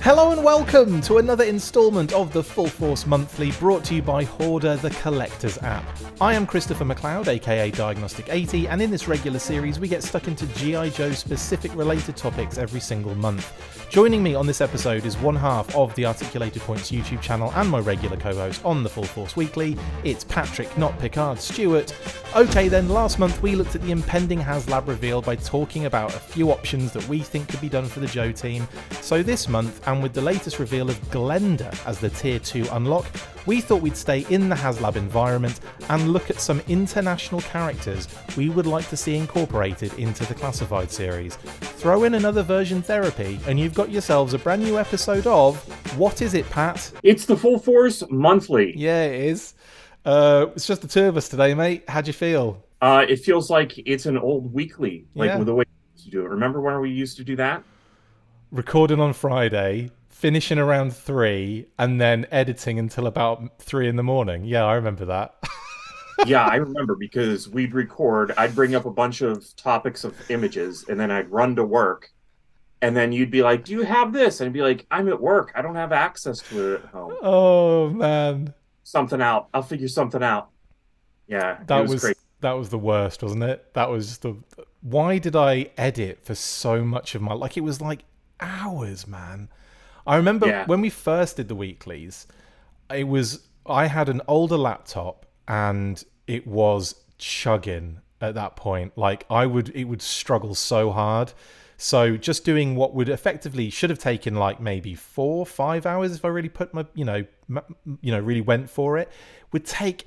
Hello and welcome to another instalment of the Full Force Monthly, brought to you by Hoarder, the Collector's app. I am Christopher McLeod AKA Diagnostic 80, and in this regular series we get stuck into G.I. Joe specific related topics every single month. Joining me on this episode is one half of the Articulated Points YouTube channel and my regular co-host on the Full Force Weekly. It's Patrick Notpicard Stewart. Okay then, last month we looked at the impending HasLab reveal by talking about a few options that we think could be done for the Joe team. So this month, and with the latest reveal of Glenda as the Tier 2 unlock, we thought we'd stay in the HasLab environment and look at some international characters we would like to see incorporated into the Classified series. Throw in another version therapy and you've got yourselves a brand new episode of... What is it, Pat? It's the Full Force Monthly. Yeah, it is. It's just the two of us today, mate. How'd you feel? It feels like it's an old weekly, like with the way we used to do it. Remember when we used to do that? Recording on Friday, finishing around 3, and then editing until about 3 in the morning. Yeah, I remember that. Yeah, I remember, because we'd record, I'd bring up a bunch of topics of images, and then I'd run to work, and then you'd be like, do you have this? And I'd be like, I'm at work. I don't have access to it at home. Oh, man. Something out. I'll figure something out. Yeah, that was great. That was the worst, wasn't it? That was just the... Why did I edit for so much of my... Like, it was like hours, man. I remember when we first did the weeklies, I had an older laptop and it was chugging at that point. Like it would struggle so hard. So just doing what would effectively should have taken like maybe 4 or 5 hours if I really put my, really went for it, would take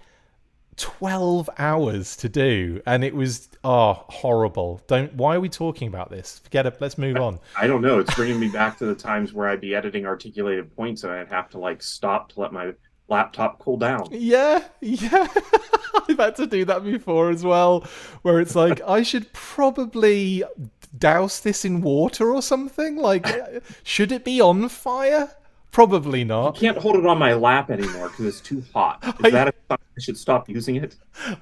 12 hours to do, and it was horrible. Why are we talking about this? Forget it. Let's move on. I don't know. It's bringing me back to the times where I'd be editing Articulated Points and I'd have to like stop to let my laptop cool down. Yeah. I've had to do that before as well, where it's like I should probably douse this in water or something. Like, should it be on fire? Probably not. I can't hold it on my lap anymore because it's too hot. Is that a sign I should stop using it?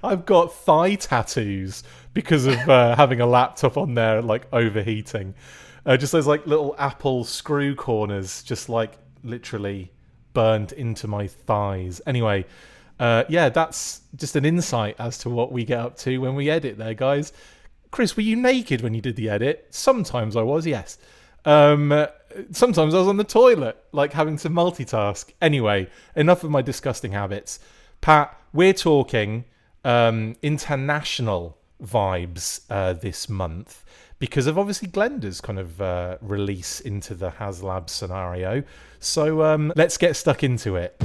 I've got thigh tattoos because of having a laptop on there, like overheating. Just those like little Apple screw corners, just like literally burned into my thighs. Anyway, that's just an insight as to what we get up to when we edit there, guys. Chris, were you naked when you did the edit? Sometimes I was, yes. Sometimes I was on the toilet, like having to multitask. Anyway, enough of my disgusting habits. Pat, we're talking international vibes this month because of obviously Glenda's kind of release into the HasLab scenario. So let's get stuck into it.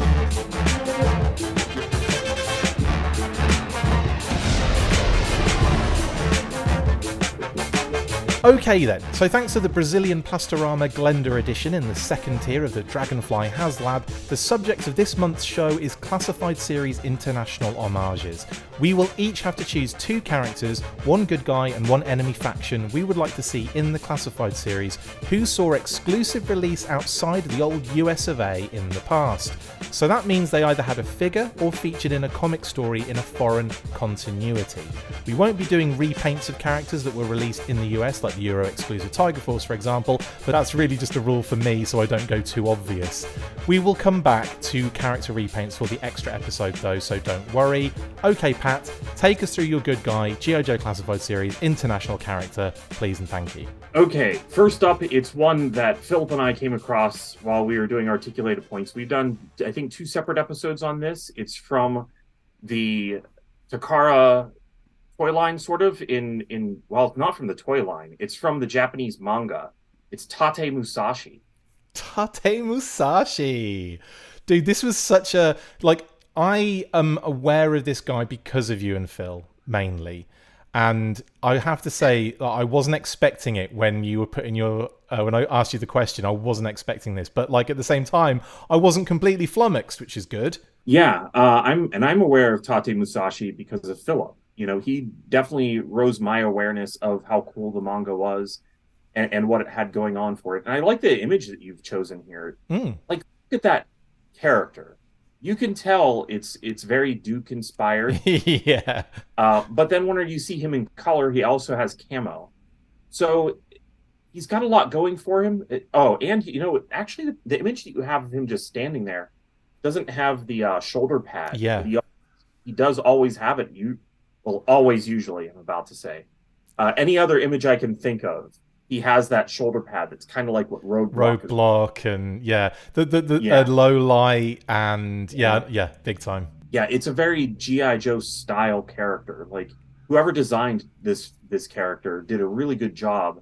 Okay then, so thanks to the Brazilian Plastorama Glenda edition in the second tier of the Dragonfly HasLab, the subject of this month's show is Classified Series International Homages. We will each have to choose 2 characters, 1 good guy and 1 enemy faction we would like to see in the Classified series who saw exclusive release outside the old US of A in the past. So that means they either had a figure or featured in a comic story in a foreign continuity. We won't be doing repaints of characters that were released in the US, like the Euro exclusive Tiger Force, for example, but that's really just a rule for me so I don't go too obvious. We will come back to character repaints for the extra episode though, so don't worry. Okay, Pat, take us through your good guy, G.I. Joe Classified Series, international character, please and thank you. Okay, first up, it's one that Philip and I came across while we were doing Articulated Points. We've done, I think, 2 separate episodes on this. It's from the Takara toy line, sort of, well, not from the toy line. It's from the Japanese manga. It's Tate Musashi. Tate Musashi! Dude, this was such a... Like, I am aware of this guy because of you and Phil, mainly. And I have to say, I wasn't expecting it when you were putting your... when I asked you the question, I wasn't expecting this. But, like, at the same time, I wasn't completely flummoxed, which is good. Yeah, I'm aware of Tate Musashi because of Philip. You know, he definitely rose my awareness of how cool the manga was and what it had going on for it. And I like the image that you've chosen here. Like, look at that character. You can tell it's very Duke inspired. Yeah. But then when you see him in color, he also has camo. So he's got a lot going for him. And actually, the image that you have of him just standing there doesn't have the shoulder pad, Yeah. but he does always have it. Always, usually, I'm about to say. Any other image I can think of, he has that shoulder pad that's kind of like what Roadblock and Yeah. low light and yeah, big time. Yeah, it's a very GI Joe style character. Like whoever designed this character did a really good job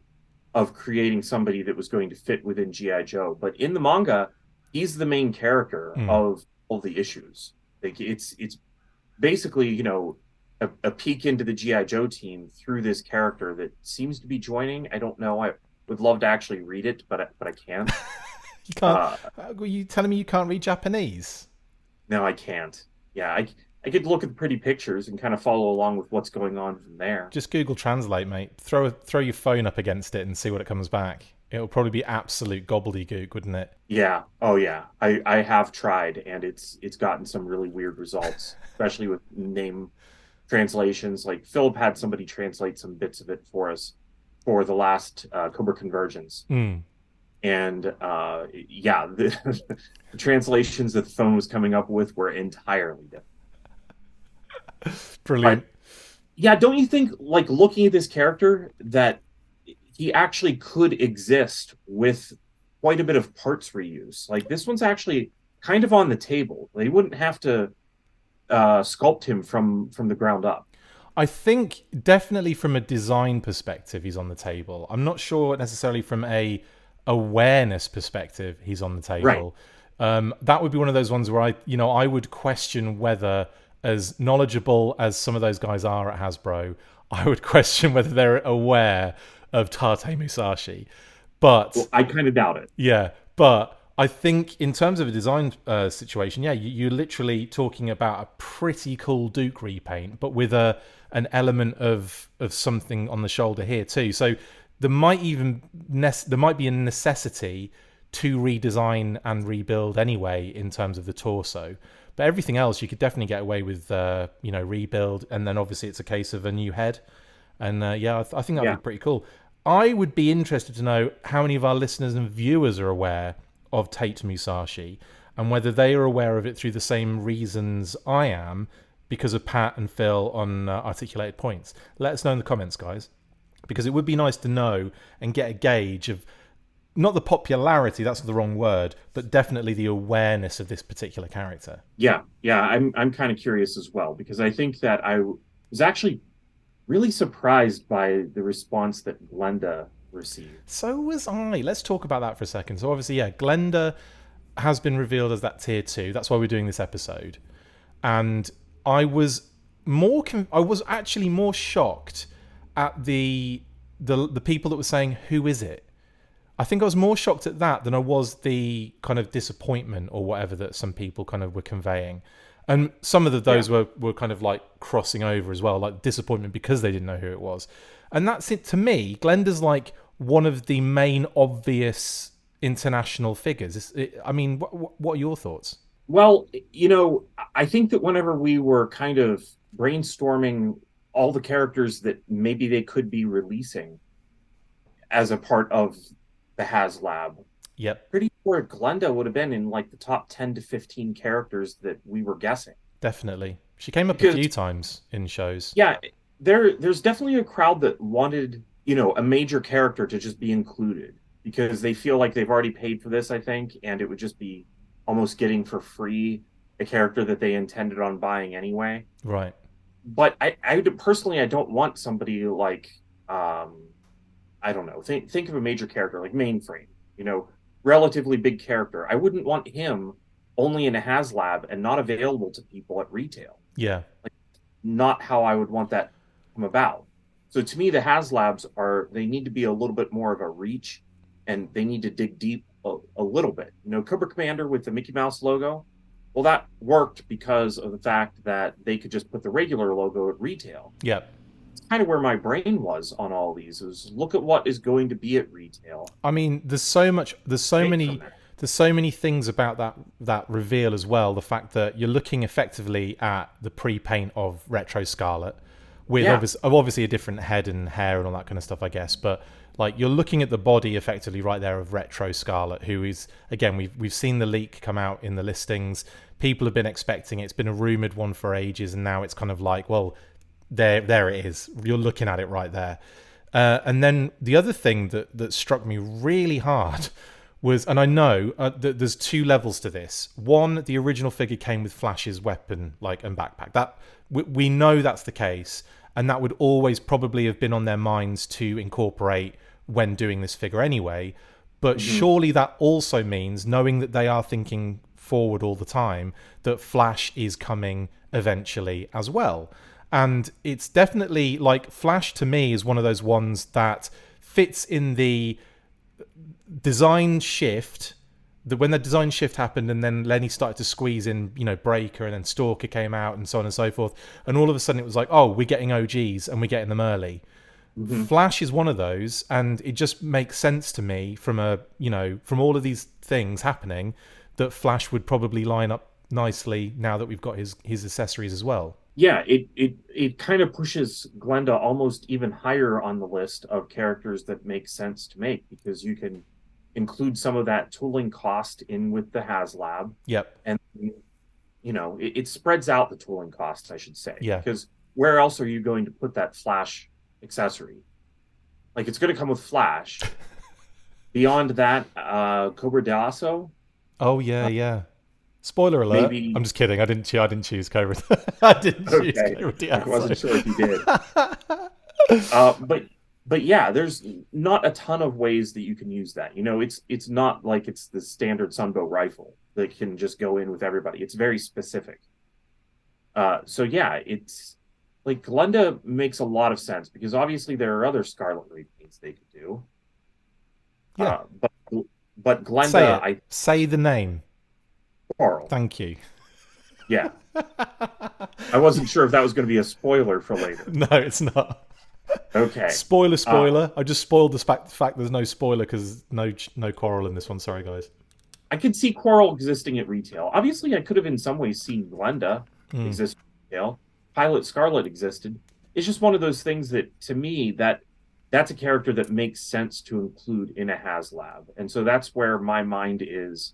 of creating somebody that was going to fit within GI Joe. But in the manga, he's the main character of all the issues. Like it's basically, a peek into the GI Joe team through this character that seems to be joining. I don't know. I would love to actually read it, but I can't. You can't. Were you telling me you can't read Japanese? No, I can't. Yeah, I could look at the pretty pictures and kind of follow along with what's going on from there. Just Google Translate, mate. Throw your phone up against it and see what it comes back. It'll probably be absolute gobbledygook, wouldn't it? Yeah. Oh, yeah. I have tried, and it's gotten some really weird results, especially with name translations. Like Philip had somebody translate some bits of it for us for the last Cobra Convergence. And the translations that the phone was coming up with were entirely different. Brilliant. But, yeah, don't you think, like, looking at this character, that he actually could exist with quite a bit of parts reuse? Like, this one's actually kind of on the table. They wouldn't have to sculpt him from the ground up. I think definitely from a design perspective, he's on the table. I'm not sure necessarily from a awareness perspective he's on the table. Right. That would be one of those ones where I would question whether, as knowledgeable as some of those guys are at Hasbro, I would question whether they're aware of Tate Musashi. But I kind of doubt it. Yeah, but I think in terms of a design situation, you're literally talking about a pretty cool Duke repaint, but with an element of something on the shoulder here too. So there might be a necessity to redesign and rebuild anyway in terms of the torso. But everything else you could definitely get away with, rebuild, and then obviously it's a case of a new head. And I think that would be pretty cool. I would be interested to know how many of our listeners and viewers are aware of Tate Musashi and whether they are aware of it through the same reasons I am, because of Pat and Phil on Articulated Points. Let us know in the comments, guys, because it would be nice to know and get a gauge of not the popularity, that's the wrong word, but definitely the awareness of this particular character. Yeah, I'm kind of curious as well, because I think that I was actually really surprised by the response that Glenda received. So was I. Let's talk about that for a second. So obviously, Glenda has been revealed as that tier 2. That's why we're doing this episode. And I was actually more shocked at the people that were saying, who is it? I think I was more shocked at that than I was the kind of disappointment or whatever that some people kind of were conveying. And some of those were kind of like crossing over as well, like disappointment because they didn't know who it was. And that's it. To me, Glenda's like one of the main obvious international figures. What are your thoughts? Well, I think that whenever we were kind of brainstorming all the characters that maybe they could be releasing as a part of the HasLab, pretty sure Glenda would have been in like the top 10 to 15 characters that we were guessing. Definitely. She came up a few times in shows. Yeah, there's definitely a crowd that wanted, a major character to just be included because they feel like they've already paid for this, I think, and it would just be almost getting for free a character that they intended on buying anyway. Right. But I personally, I don't want somebody like, I don't know, think of a major character like Mainframe, relatively big character. I wouldn't want him only in a HasLab and not available to people at retail. Yeah. Like, not how I would want that to come about. So to me, the HasLabs they need to be a little bit more of a reach, and they need to dig deep a little bit. Cobra Commander with the Mickey Mouse logo, well, that worked because of the fact that they could just put the regular logo at retail. Yeah. It's kind of where my brain was on all these, is look at what is going to be at retail. I mean, there's so many things about that reveal as well. The fact that you're looking effectively at the pre-paint of Retro Scarlet with obviously a different head and hair and all that kind of stuff, I guess. But Like, you're looking at the body effectively right there of Retro Scarlet, who is, again, we've seen the leak come out in the listings. People have been expecting it. It's been a rumored one for ages, and now it's kind of like, well, there it is. You're looking at it right there. And then the other thing that struck me really hard was, and I know that there's two levels to this. One, the original figure came with Flash's weapon, like, and backpack. That we know that's the case, and that would always probably have been on their minds to incorporate when doing this figure anyway. But surely that also means, knowing that they are thinking forward all the time, that Flash is coming eventually as well. And it's definitely, like, Flash to me is one of those ones that fits in the design shift, that when the design shift happened and then Lenny started to squeeze in, you know, Breaker, and then Stalker came out and so on and so forth, and all of a sudden it was like, oh, we're getting OGs and we're getting them early. Flash is one of those, and it just makes sense to me from all of these things happening, that Flash would probably line up nicely now that we've got his accessories as well. Yeah, it kind of pushes Glenda almost even higher on the list of characters that make sense to make, because you can include some of that tooling cost in with the HasLab. Yep. And, you know, it spreads out the tooling costs, I should say. Yeah. Because where else are you going to put that Flash accessory? Like, it's going to come with Flash. Beyond that, Cobra D'Asso. Oh, yeah. Spoiler alert. Maybe... I'm just kidding. I didn't choose Cobra. I didn't choose Cobra D'Asso. I wasn't sure if you did. But yeah, there's not a ton of ways that you can use that. You know, it's not like it's the standard Sunbow rifle that can just go in with everybody. It's very specific. So yeah, it's like Glenda makes a lot of sense, because obviously there are other Scarlet repaints they could do. Yeah. But Glenda, say the name. Coral. Thank you. Yeah. I wasn't sure if that was going to be a spoiler for later. No, it's not. Okay. Spoiler. I just spoiled the fact there's no spoiler, because no Coral in this one. Sorry, guys. I could see Coral existing at retail. Obviously, I could have in some ways seen Glenda exist at retail. Pilot Scarlet existed. It's just one of those things that, to me, that's a character that makes sense to include in a HasLab. And so that's where my mind is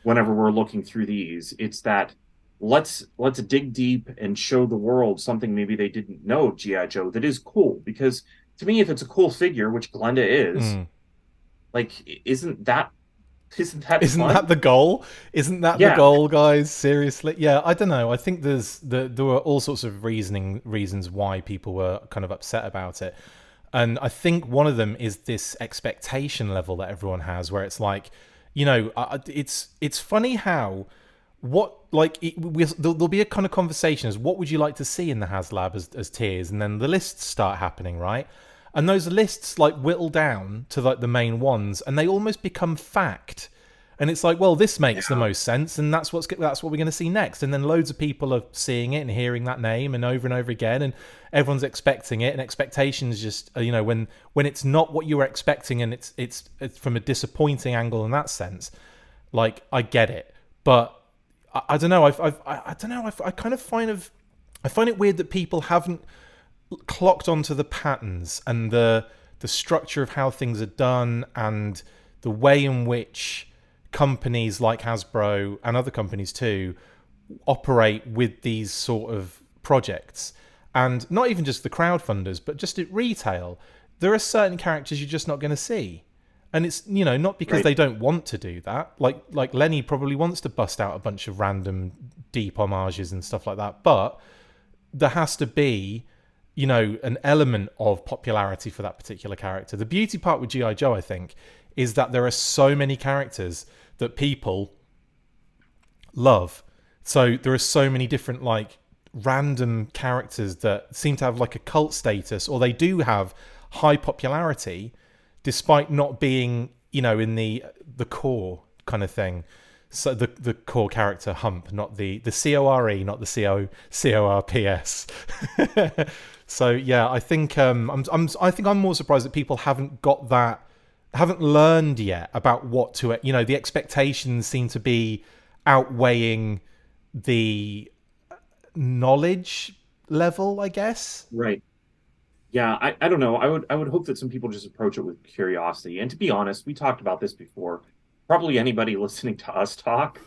whenever we're looking through these. It's that let's dig deep and show the world something maybe they didn't know of G.I. Joe that is cool. Because to me, if it's a cool figure, which Glenda is, like, isn't that the goal? Isn't that the goal, guys? Seriously? Yeah, I don't know. I think there were all sorts of reasons why people were kind of upset about it. And I think one of them is this expectation level that everyone has, where it's like, you know, it's funny how there'll be a kind of conversation as what would you like to see in the HasLab as tiers, and then the lists start happening, right? And those lists like whittle down to like the main ones, and they almost become fact. And it's like, well, this makes the most sense, and that's what we're going to see next. And then loads of people are seeing it and hearing that name and over again, and everyone's expecting it. And expectations just, you know, when it's not what you were expecting, and it's from a disappointing angle in that sense. Like, I get it, but I don't know. I don't know. I kind of find it weird that people haven't clocked onto the patterns and the structure of how things are done, and the way in which companies like Hasbro and other companies too operate with these sort of projects. And not even just the crowdfunders, but just at retail, there are certain characters you're just not going to see. And it's, you know, not because they don't want to do that. Like Lenny probably wants to bust out a bunch of random deep homages and stuff like that, but there has to be, you know, an element of popularity for that particular character. The beauty part with G.I. Joe, I think, is that there are so many characters that people love. So there are so many different, like, random characters that seem to have like a cult status, or they do have high popularity despite not being, you know, in the core kind of thing. So the core character hump, not the CORE, not the CORPS. So yeah, I think I'm more surprised that people haven't got that, haven't learned yet about what to, you know, the expectations seem to be outweighing the knowledge level, I guess. Right. Yeah, I don't know. I would hope that some people just approach it with curiosity. And to be honest, we talked about this before. Probably anybody listening to us talk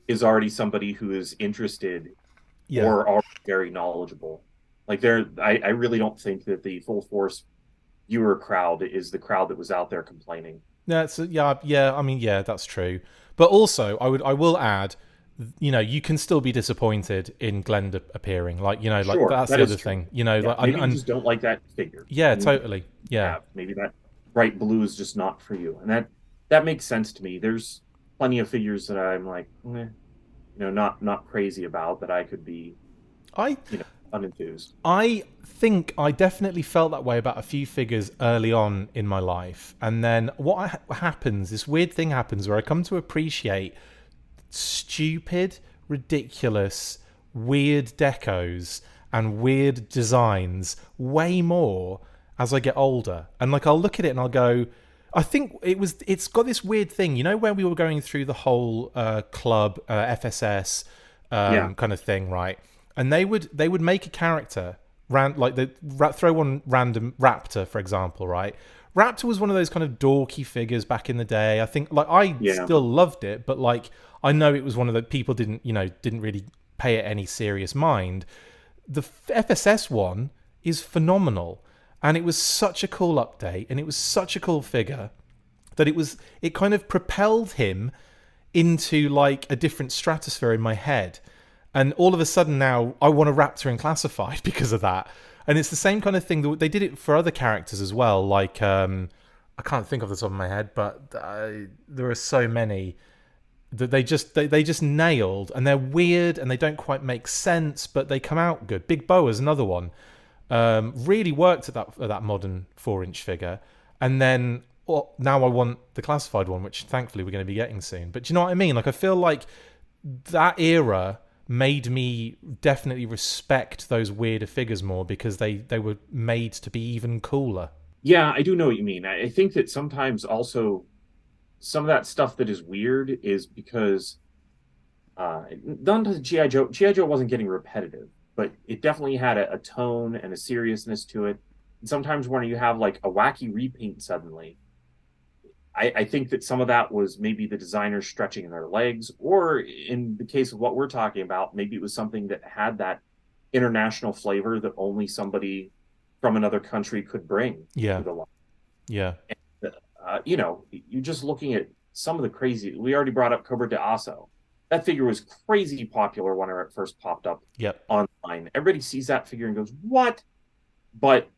is already somebody who is interested Yeah. or already very knowledgeable. Like I really don't think that the full force viewer crowd is the crowd that was out there complaining. Yeah. I mean, yeah, that's true. But also, I will add, you can still be disappointed in Glenda appearing. Like, like Sure, that's that the is other true. thing. Yeah, Like, maybe you just don't like that figure. yeah, And totally. Yeah. maybe that bright blue is just not for you, and that makes sense to me. There's plenty of figures that I'm like, not crazy about that I could be, I unenthused. I think I definitely felt that way about a few figures early on in my life, and then happens? This weird thing happens where I come to appreciate stupid, ridiculous, weird decos and weird designs way more as I get older. And like I'll look at it and I'll go, I think it's got this weird thing, when we were going through the whole club FSS Yeah, kind of thing, right? And they would make a character like they throw one random Raptor, for example, right? Raptor was one of those kind of dorky figures back in the day. I think like I yeah, still loved it, but like I know it was one of the people didn't really pay it any serious mind. The FSS one is phenomenal, and it was such a cool update, and it was such a cool figure that it kind of propelled him into like a different stratosphere in my head. And all of a sudden now I want a Raptor in Classified because of that. And it's the same kind of thing that they did it for other characters as well. Like I can't think off the top of my head, but there are so many that they just nailed, and they're weird and they don't quite make sense, but they come out good. Big Boa's another one. Really worked at that modern 4-inch figure, and then now I want the Classified one, which thankfully we're going to be getting soon. But do you know what I mean? Like I feel like that era made me definitely respect those weirder figures more because they were made to be even cooler. yeah. I do know what you mean. I think that sometimes also some of that stuff that is weird is because none of GI Joe. GI Joe wasn't getting repetitive, but it definitely had a tone and a seriousness to it. And sometimes when you have like a wacky repaint suddenly, I think that some of that was maybe the designers stretching their legs, or in the case of what we're talking about, maybe it was something that had that international flavor that only somebody from another country could bring to Yeah, the line. yeah, You're just looking at some of the crazy. We already brought up Cobra de Asso. That figure was crazy popular when it first popped up yep. online. Everybody sees that figure and goes, "What?" But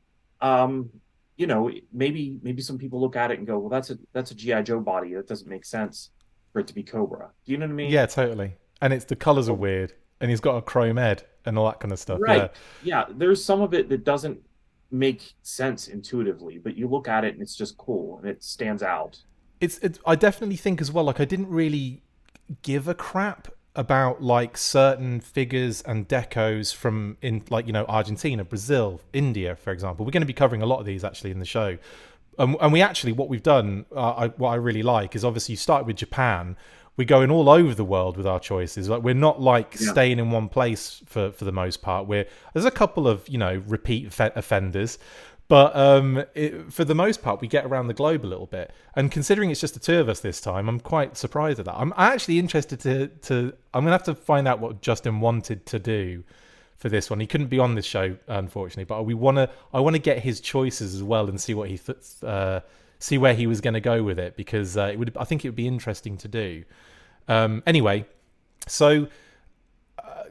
maybe some people look at it and go, "Well, that's a GI Joe body. That doesn't make sense for it to be Cobra." Do you know what I mean? Yeah, totally. And the colors are weird, and he's got a chrome head and all that kind of stuff. Yeah, Right. Yeah. There's some of it that doesn't make sense intuitively, but you look at it and it's just cool and it stands out. it's. I definitely think as well. Like I didn't really give a crap about like certain figures and decos from in like Argentina, Brazil, India, for example. We're going to be covering a lot of these actually in the show. And we actually, what we've done, what I really like is obviously you start with Japan. We're going all over the world with our choices. Like we're not like Yeah. staying in one place for the most part. There's a couple of repeat offenders, but for the most part we get around the globe a little bit. And considering it's just the two of us this time, I'm quite surprised at that. I'm actually interested to. I'm gonna have to find out what Justin wanted to do for this one. He couldn't be on this show, unfortunately, but I want to get his choices as well and see what see where he was going to go with it, because I think it would be interesting to do. Anyway, so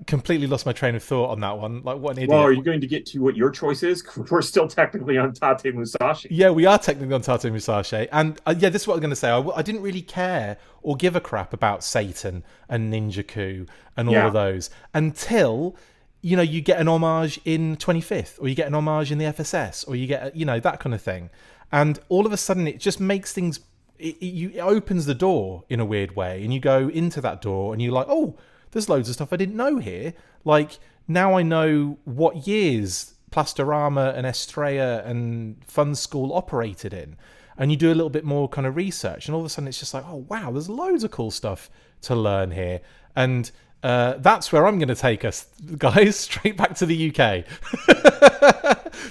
completely lost my train of thought on that one. Like, what an idiot. Well, are you going to get to what your choice is? We're still technically on Tate Musashi. Yeah, we are technically on Tate Musashi. And yeah, this is what I'm going to say. I didn't really care or give a crap about Satan and Ninjaku and all of those until you get an homage in 25th, or you get an homage in the FSS, or you get that kind of thing. And all of a sudden it just makes things, it opens the door in a weird way, and you go into that door and you're like, oh, there's loads of stuff I didn't know here. Like, now I know what years Plastorama and Estrella and Fun School operated in. And you do a little bit more kind of research, and all of a sudden it's just like, oh wow, there's loads of cool stuff to learn here. And that's where I'm going to take us, guys, straight back to the UK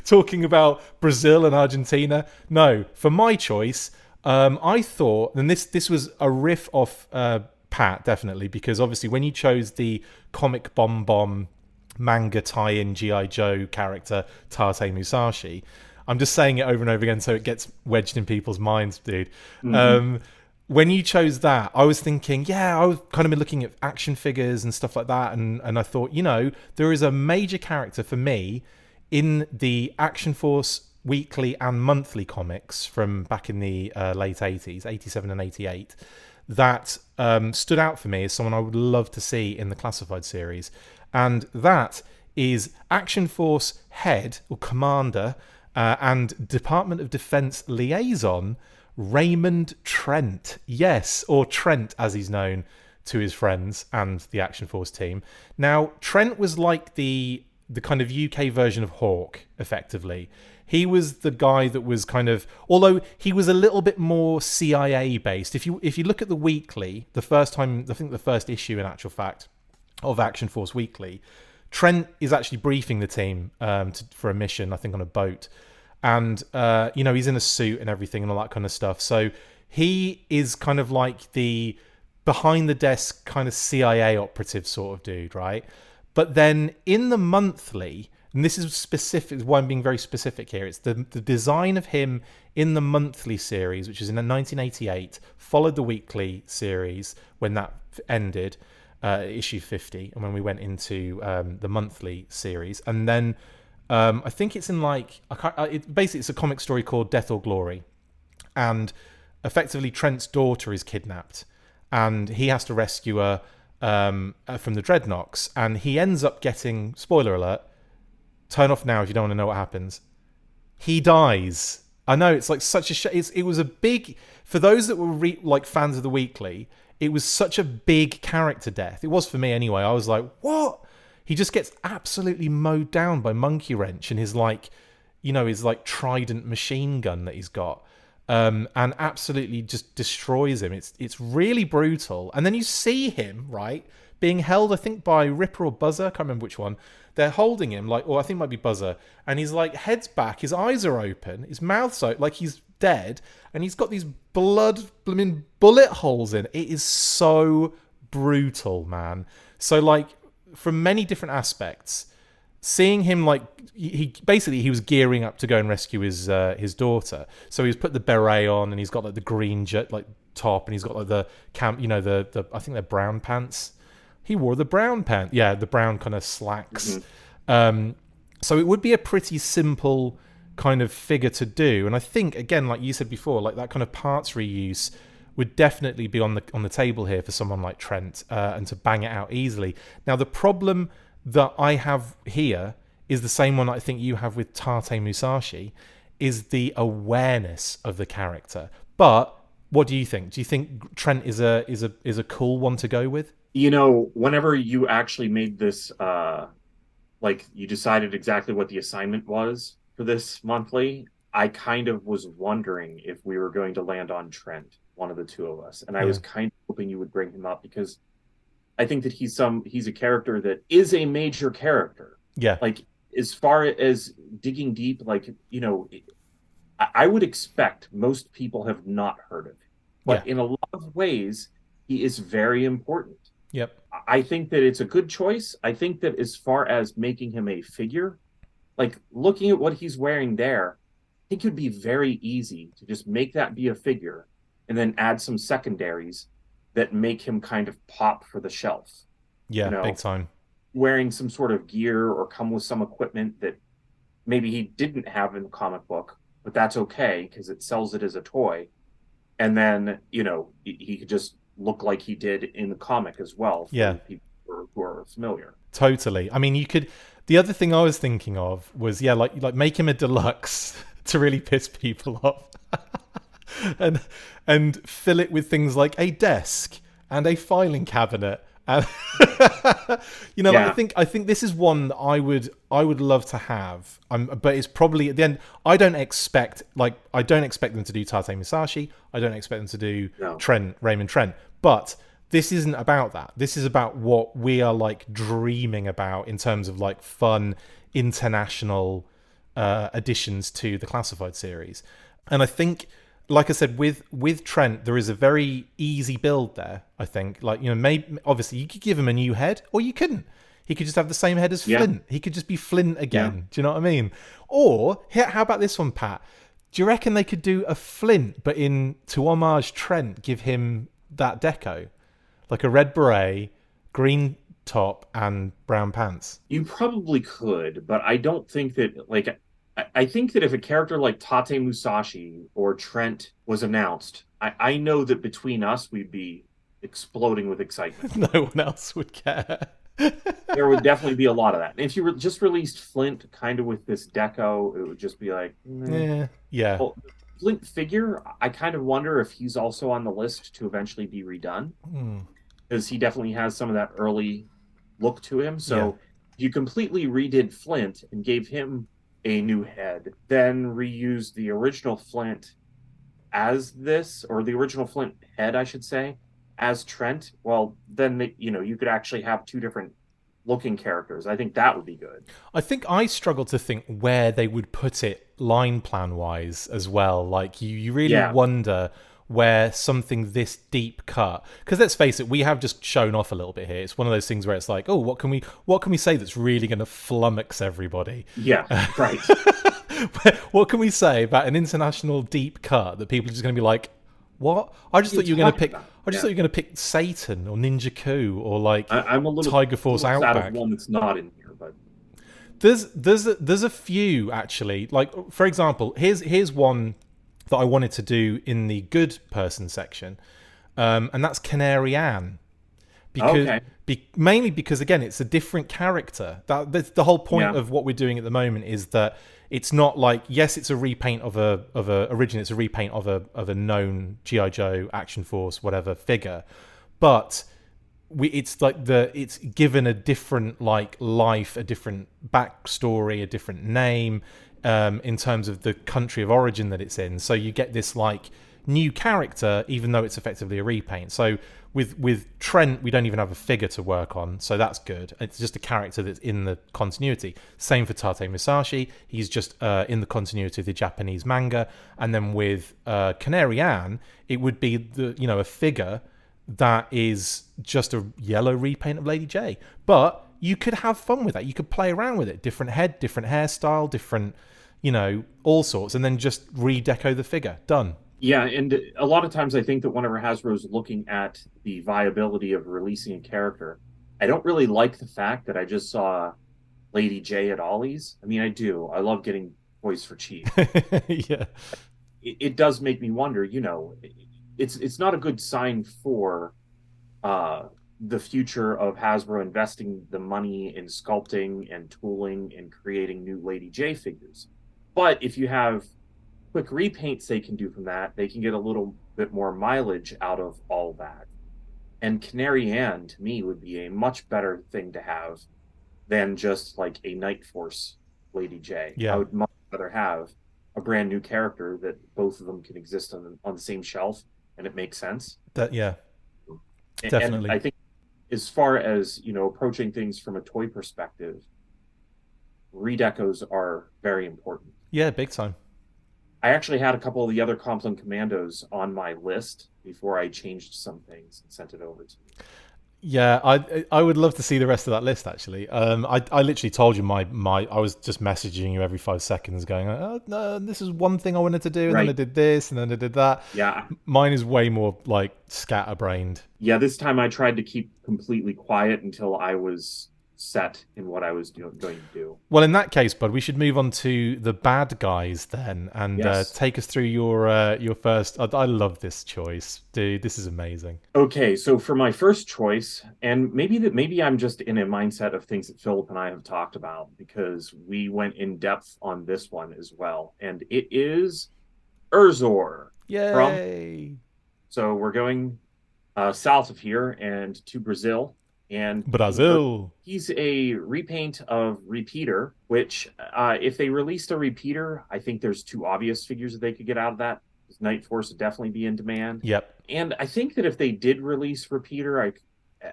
talking about Brazil and Argentina. No, for my choice, I thought, and this was a riff off Pat, definitely, because obviously when you chose the comic bomb manga tie-in G.I. Joe character Tate Musashi, I'm just saying it over and over again so it gets wedged in people's minds, dude. When you chose that, I was thinking, I was kind of been looking at action figures and stuff like that, and I thought, there is a major character for me in the Action Force weekly and monthly comics from back in the late 80s, 87 and 88, that stood out for me as someone I would love to see in the Classified series. And that is Action Force head or commander and Department of Defense liaison, Raymond Trent. Yes, or Trent as he's known to his friends and the Action Force team. Now, Trent was like the kind of UK version of Hawk, effectively. He was the guy that was kind of, although he was a little bit more CIA based. If you look at the weekly, the first time, I think the first issue in actual fact of Action Force Weekly, Trent is actually briefing the team for a mission, I think on a boat. And, he's in a suit and everything and all that kind of stuff. So he is kind of like the behind the desk kind of CIA operative sort of dude, right? But then in the monthly, and this is specific, why I'm being very specific here, it's the design of him in the monthly series, which is in 1988, followed the weekly series when that ended, issue 50, and when we went into the monthly series. And then I think it's in basically it's a comic story called Death or Glory, and effectively Trent's daughter is kidnapped, and he has to rescue her from the Dreadnoks, and he ends up getting, spoiler alert, turn off now if you don't want to know what happens. He dies. I know it's like such a it was a big, for those that were fans of the weekly, it was such a big character death. It was for me anyway. I was like, what? He just gets absolutely mowed down by Monkey Wrench and his his Trident machine gun that he's got, and absolutely just destroys him. It's really brutal. And then you see him, right, being held, I think, by Ripper or Buzzer. I can't remember which one. They're holding him, or I think it might be Buzzer. And he's head's back, his eyes are open, his mouth's open, like he's dead. And he's got these blooming bullet holes in. It is so brutal, man. So, from many different aspects, seeing him he was gearing up to go and rescue his daughter. So he's put the beret on and he's got the green top and he's got the camp, the I think they're brown pants. He wore the brown pants, the brown kind of slacks. Mm-hmm. So it would be a pretty simple kind of figure to do, and I think again, like you said before, that kind of parts reuse would definitely be on the table here for someone like Trent, and to bang it out easily. Now, the problem that I have here is the same one I think you have with Tate Musashi, is the awareness of the character. But what do you think? Do you think Trent is a cool one to go with? Whenever you actually made this, you decided exactly what the assignment was for this monthly, I kind of was wondering if we were going to land on Trent, one of the two of us. And I was kind of hoping you would bring him up because I think that he's a character that is a major character. Yeah. As far as digging deep, I would expect most people have not heard of him. But in a lot of ways, he is very important. Yep. I think that it's a good choice. I think that as far as making him a figure, looking at what he's wearing there, I think it would be very easy to just make that be a figure and then add some secondaries that make him kind of pop for the shelf. Yeah, big time. Wearing some sort of gear or come with some equipment that maybe he didn't have in the comic book, but that's okay because it sells it as a toy. And then, he could just look like he did in the comic as well for people who are familiar. Totally. I mean, you could... The other thing I was thinking of was, make him a deluxe to really piss people off. and fill it with things like a desk and a filing cabinet. And I think this is one that I would love to have. But it's probably at the end. I don't expect them to do Tate Musashi. I don't expect them to do Raymond Trent. But this isn't about that. This is about what we are dreaming about in terms of fun international additions to the classified series. And I think, like I said, with Trent, there is a very easy build there. I think, like, you know, maybe obviously you could give him a new head, or you couldn't. He could just have the same head as Flint. He could just be Flint again. Yeah. Do you know what I mean? Or how about this one, Pat? Do you reckon they could do a Flint, but to homage Trent, give him that deco, like a red beret, green top, and brown pants? You probably could, but I don't think that, like, I think that if a character like Tate Musashi or Trent was announced, I know that between us we'd be exploding with excitement. No one else would care. There would definitely be a lot of that. And if you just released Flint kind of with this deco, it would just be like, yeah. Well, Flint figure, I kind of wonder if he's also on the list to eventually be redone, because he definitely has some of that early look to him. So you completely redid Flint and gave him a new head, then reused the original Flint as this, or the original Flint head, I should say, as Trent. Well, then you could actually have two different looking characters. I think that would be good. I think I struggle to think where they would put it line plan wise as well. Like you really wonder where something this deep cut, because let's face it, we have just shown off a little bit here. It's one of those things where it's like, oh, what can we say that's really going to flummox everybody? Yeah, right. What can we say about an international deep cut that people are just going to be like, what? I just thought you were going to pick. I just thought you were going to pick Satan or Ninja Coup or like I'm a little Tiger Force Outback. Out of one that's not in here, but there's a few actually. Like for example, here's one that I wanted to do in the good person section, and that's Canarian, because mainly because again it's a different character. That's the whole point of what we're doing at the moment, is that it's not like, yes, it's a repaint of a originally it's a repaint of a known G.I. Joe, Action Force, whatever figure, but it's given a different like life, a different backstory, a different name, in terms of the country of origin that it's in. So you get this like new character, even though it's effectively a repaint. So with Trent, we don't even have a figure to work on, so that's good. It's just a character that's in the continuity. Same for Tate Musashi. He's just in the continuity of the Japanese manga. And then with Canarian, it would be a figure that is just a yellow repaint of Lady J. But you could have fun with that. You could play around with it. Different head, different hairstyle, different, all sorts, and then just redeco the figure. Done. Yeah, and a lot of times I think that whenever Hasbro's looking at the viability of releasing a character, I don't really like the fact that I just saw Lady J at Ollie's. I mean, I do. I love getting toys for cheap. Yeah. It does make me wonder, it's not a good sign for the future of Hasbro investing the money in sculpting and tooling and creating new Lady J figures. But if you have quick repaints they can do from that, they can get a little bit more mileage out of all that. And Canarian, to me, would be a much better thing to have than just like a Night Force Lady J. Yeah. I would much rather have a brand new character that both of them can exist on the same shelf, and it makes sense. Definitely. And I think as far as, approaching things from a toy perspective, redecos are very important. Yeah, big time. I actually had a couple of the other Compline Commandos on my list before I changed some things and sent it over to you. Yeah, I would love to see the rest of that list, actually. I literally told you I was just messaging you every 5 seconds going, oh, no, this is one thing I wanted to do, and then I did this, and then I did that. Yeah. Mine is way more like scatterbrained. Yeah, this time I tried to keep completely quiet until I was set in what I was going to do. Well, in that case, bud, we should move on to the bad guys then, and take us through your first. I love this choice, dude. This is amazing. Okay, so for my first choice, and maybe I'm just in a mindset of things that Philip and I have talked about, because we went in depth on this one as well, and it is Urzor. Yay! So we're going south of here and to Brazil. And Brazil. He's a repaint of Repeater, which if they released a Repeater, I think there's two obvious figures that they could get out of that. Night Force would definitely be in demand. Yep. And I think that if they did release Repeater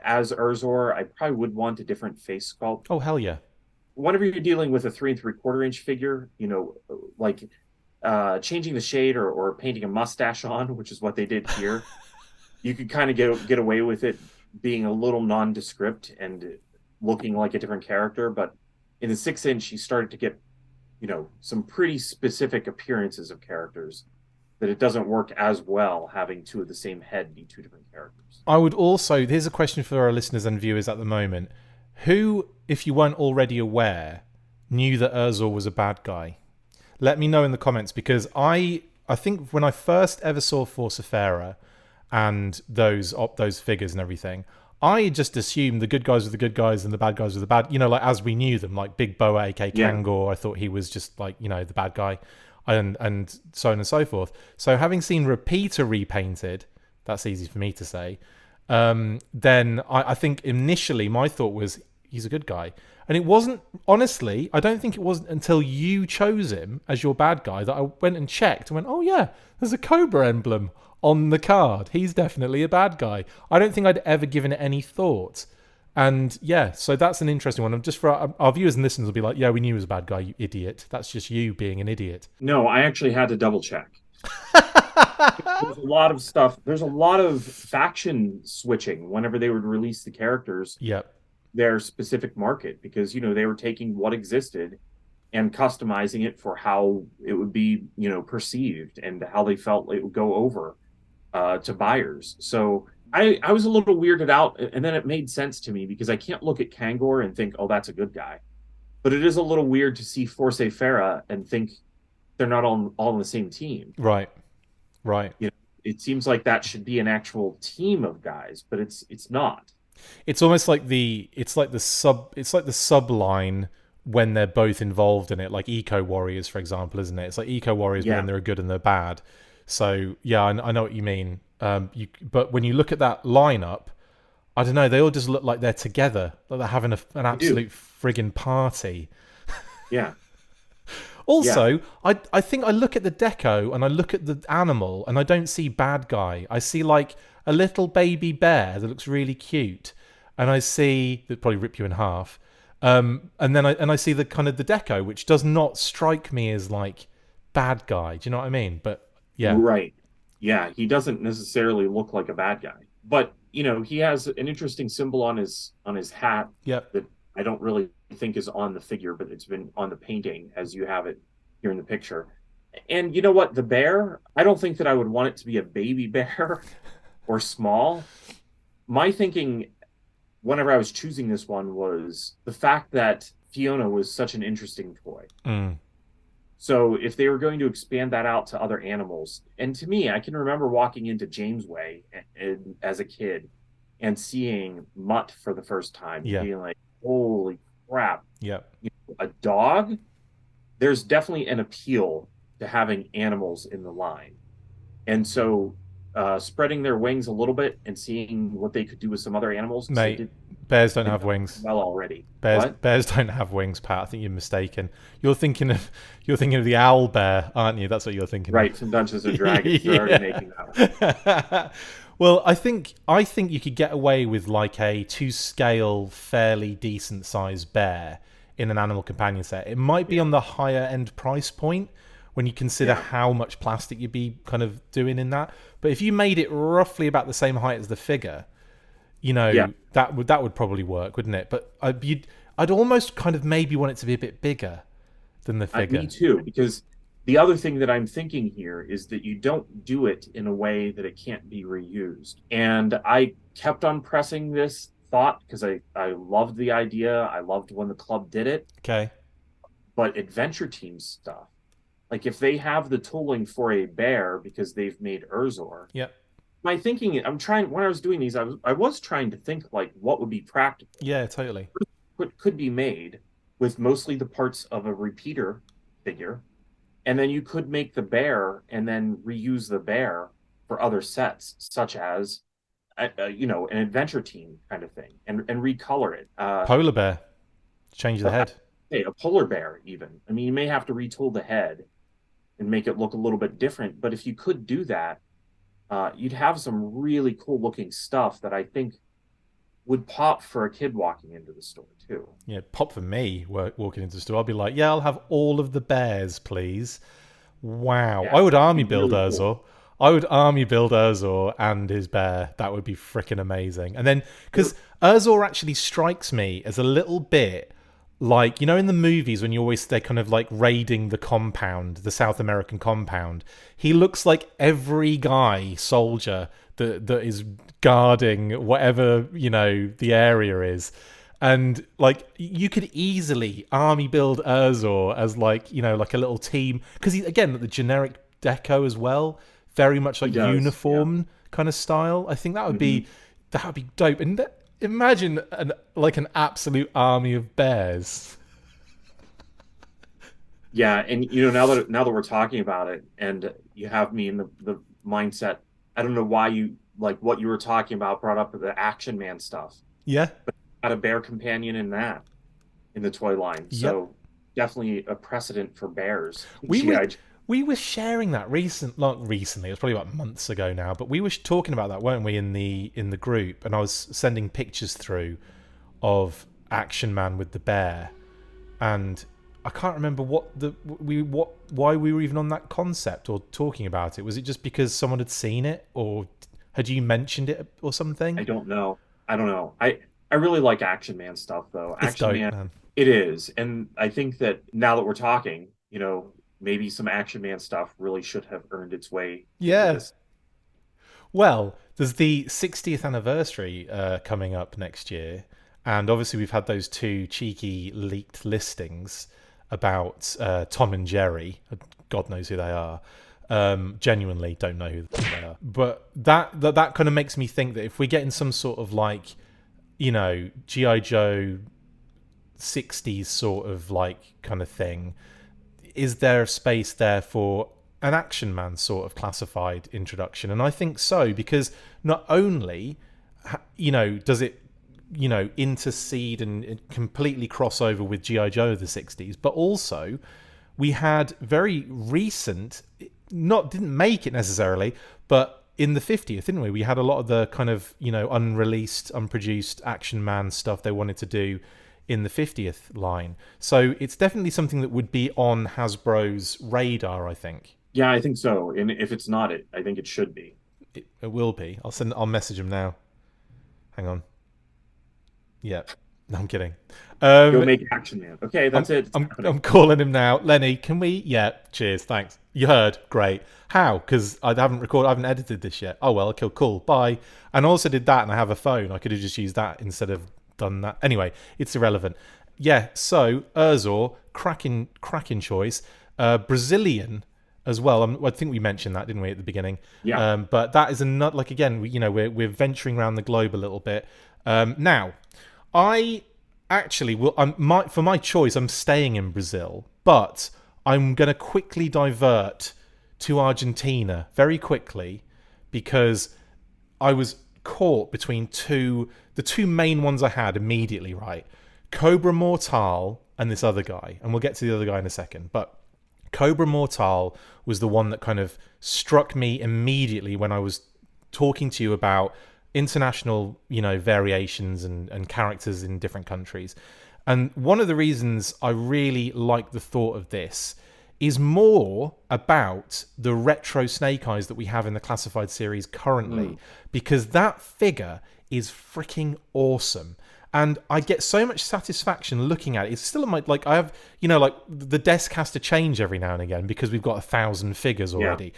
as Urzor, I probably would want a different face sculpt. Oh, hell yeah. whenever you're dealing with a 3 3/4 inch figure, like changing the shade or painting a mustache on, which is what they did here, you could kind of get away with it being a little nondescript and looking like a different character. But in the 6 inch, you started to get, some pretty specific appearances of characters that it doesn't work as well having two of the same head be two different characters. I would also, here's a question for our listeners and viewers at the moment. Who, if you weren't already aware, knew that Urzor was a bad guy? Let me know in the comments, because I think when I first ever saw Forcifera and those figures and everything, I just assumed the good guys were the good guys and the bad guys were the bad, like as we knew them, like Big Boa aka Kangor. I thought he was just like, the bad guy, and so on and so forth. So having seen Repeater repainted, that's easy for me to say, then I think initially my thought was he's a good guy. And it wasn't, honestly, I don't think it wasn't until you chose him as your bad guy that I went and checked and went, oh yeah, there's a Cobra emblem on the card. He's definitely a bad guy. I don't think I'd ever given it any thought. And yeah, so that's an interesting one. Just for our viewers and listeners will be like, yeah, we knew he was a bad guy, you idiot. That's just you being an idiot. No, I actually had to double check. There's a lot of stuff. There's a lot of faction switching whenever they would release the characters. Yep. Their specific market, because they were taking what existed and customizing it for how it would be perceived and how they felt it would go over to buyers. So I was a little weirded out, and then it made sense to me because I can't look at Kangor and think, oh, that's a good guy, but it is a little weird to see Forcifera and think they're not all on the same team. Right It seems like that should be an actual team of guys, but it's not. It's almost like the subline when they're both involved in it, like Eco Warriors, for example, isn't it? It's like Eco Warriors when they're good and they're bad. So yeah, I know what you mean. But when you look at that lineup, I don't know, they all just look like they're together, like they're having an absolute friggin' party. Yeah. Also, I think I look at the deco and I look at the animal and I don't see bad guy. I see like a little baby bear that looks really cute, and I see that probably rip you in half. And then I see the kind of the deco, which does not strike me as like bad guy. Do you know what I mean? But yeah, right. Yeah, he doesn't necessarily look like a bad guy, but he has an interesting symbol on his hat. Yep. That I don't really think is on the figure, but it's been on the painting as you have it here in the picture. And you know what? The bear, I don't think that I would want it to be a baby bear or small. My thinking whenever I was choosing this one was the fact that Fiona was such an interesting toy. So if they were going to expand that out to other animals, and to me, I can remember walking into Jamesway as a kid and seeing Mutt for the first time, being like, holy crap. Yeah. A dog? There's definitely an appeal to having animals in the line. And so spreading their wings a little bit and seeing what they could do with some other animals. Mate, bears don't have wings. Well, already. Bears don't have wings, Pat. I think you're mistaken. You're thinking of the owl bear, aren't you? That's what you're thinking right, of. From Dungeons and Dragons. They're already making that. Well, I think you could get away with like a 2-scale, fairly decent sized bear in an animal companion set. It might be on the higher end price point when you consider how much plastic you'd be kind of doing in that. But if you made it roughly about the same height as the figure, that would probably work, wouldn't it? But I'd almost kind of maybe want it to be a bit bigger than the figure. Me too, because the other thing that I'm thinking here is that you don't do it in a way that it can't be reused. And I kept on pressing this thought because I loved the idea. I loved when the club did it. Okay. But Adventure Team stuff, like if they have the tooling for a bear because they've made Urzor. Yep. My thinking, when I was doing these, I was trying to think like what would be practical. Yeah, totally. What could be made with mostly the parts of a repeater figure. And then you could make the bear and then reuse the bear for other sets, such as, an Adventure Team kind of thing, and recolor it. Polar bear. Change the head. Hey, a polar bear even. I mean, you may have to retool the head and make it look a little bit different. But if you could do that, you'd have some really cool looking stuff that I think would pop for a kid walking into the store too. Yeah, pop for me walking into the store. I'll be like, yeah, I'll have all of the bears, please. Wow. Yeah, I would that'd army be build really cool. Urzor. I would army build Urzor and his bear. That would be freaking amazing. And then, because Urzor actually strikes me as a little bit like, you know, in the movies when they're kind of like raiding the compound, the South American compound. He looks like every guy, soldier, that is guarding whatever, you know, the area is. And like you could easily army build Urzor as like, you know, like a little team, because he, again, the generic deco as well, very much He like does. Yeah. uniform kind of style. I think Hmm. that would be dope. And imagine an absolute army of bears. Yeah, and now that we're talking about it, and you have me in the mindset. I don't know why you like what you were talking about brought up the Action Man stuff. Yeah. Got a bear companion in that in the toy line, Yep. so definitely a precedent for bears. We were GI. we were sharing that not recently. It was probably about months ago now, but we were talking about that, weren't we, in the group? And I was sending pictures through of Action Man with the bear, and I can't remember why we were even on that concept or talking about it. Was it just because someone had seen it, or had you mentioned it or something? I don't know. I don't know. I really like Action Man stuff though. It's Action dope, Man, man. it is, and I think that now that we're talking, maybe some Action Man stuff really should have earned its way into Yeah. this. Well, there's the 60th anniversary coming up next year, and obviously we've had those two cheeky leaked listings about Tom and Jerry. God knows who they are. Genuinely don't know who they are. But that kind of makes me think that if we're getting some sort of like, you know, G.I. Joe 60s sort of like kind of thing, is there a space there for an Action Man sort of classified introduction? And I think so, because not only, you know, does it, you know, intercede and completely cross over with G.I. Joe of the 60s, but also we had very recent, didn't make it necessarily, but in the 50th, didn't we? We had a lot of the kind of, you know, unreleased, unproduced Action Man stuff they wanted to do in the 50th line. So it's definitely something that would be on Hasbro's radar, I think. Yeah, I think so. And if it's not, I think it should be. It will be. I'll message him now. Hang on. Yeah. No, I'm kidding. Go Um, make Action Man. Okay, I'm, that's it. It's I'm happening. calling him now. Lenny, can we? Yeah, cheers, thanks. You heard, great. How? Because I haven't edited this yet. Oh well, okay, cool, bye. And I also did that, and I have a phone. I could have just used that instead of done that. Anyway, it's irrelevant. Yeah. So Urzor, cracking choice. Brazilian as well. I think we mentioned that, didn't we, at the beginning? Yeah. But that is another. Like again, we're venturing around the globe a little bit. Now, I actually will. For my choice, I'm staying in Brazil, but I'm going to quickly divert to Argentina very quickly, because I was caught between the two main ones I had immediately, right? Cobra Mortal and this other guy, and we'll get to the other guy in a second. But Cobra Mortal was the one that kind of struck me immediately when I was talking to you about international, you know, variations and characters in different countries. And one of the reasons I really like the thought of this is more about the retro Snake Eyes that we have in the classified series currently, because that figure is freaking awesome. And I get so much satisfaction looking at it. It's still in my, like, I have, you know, like the desk has to change every now and again because we've got 1,000 figures Yeah. already.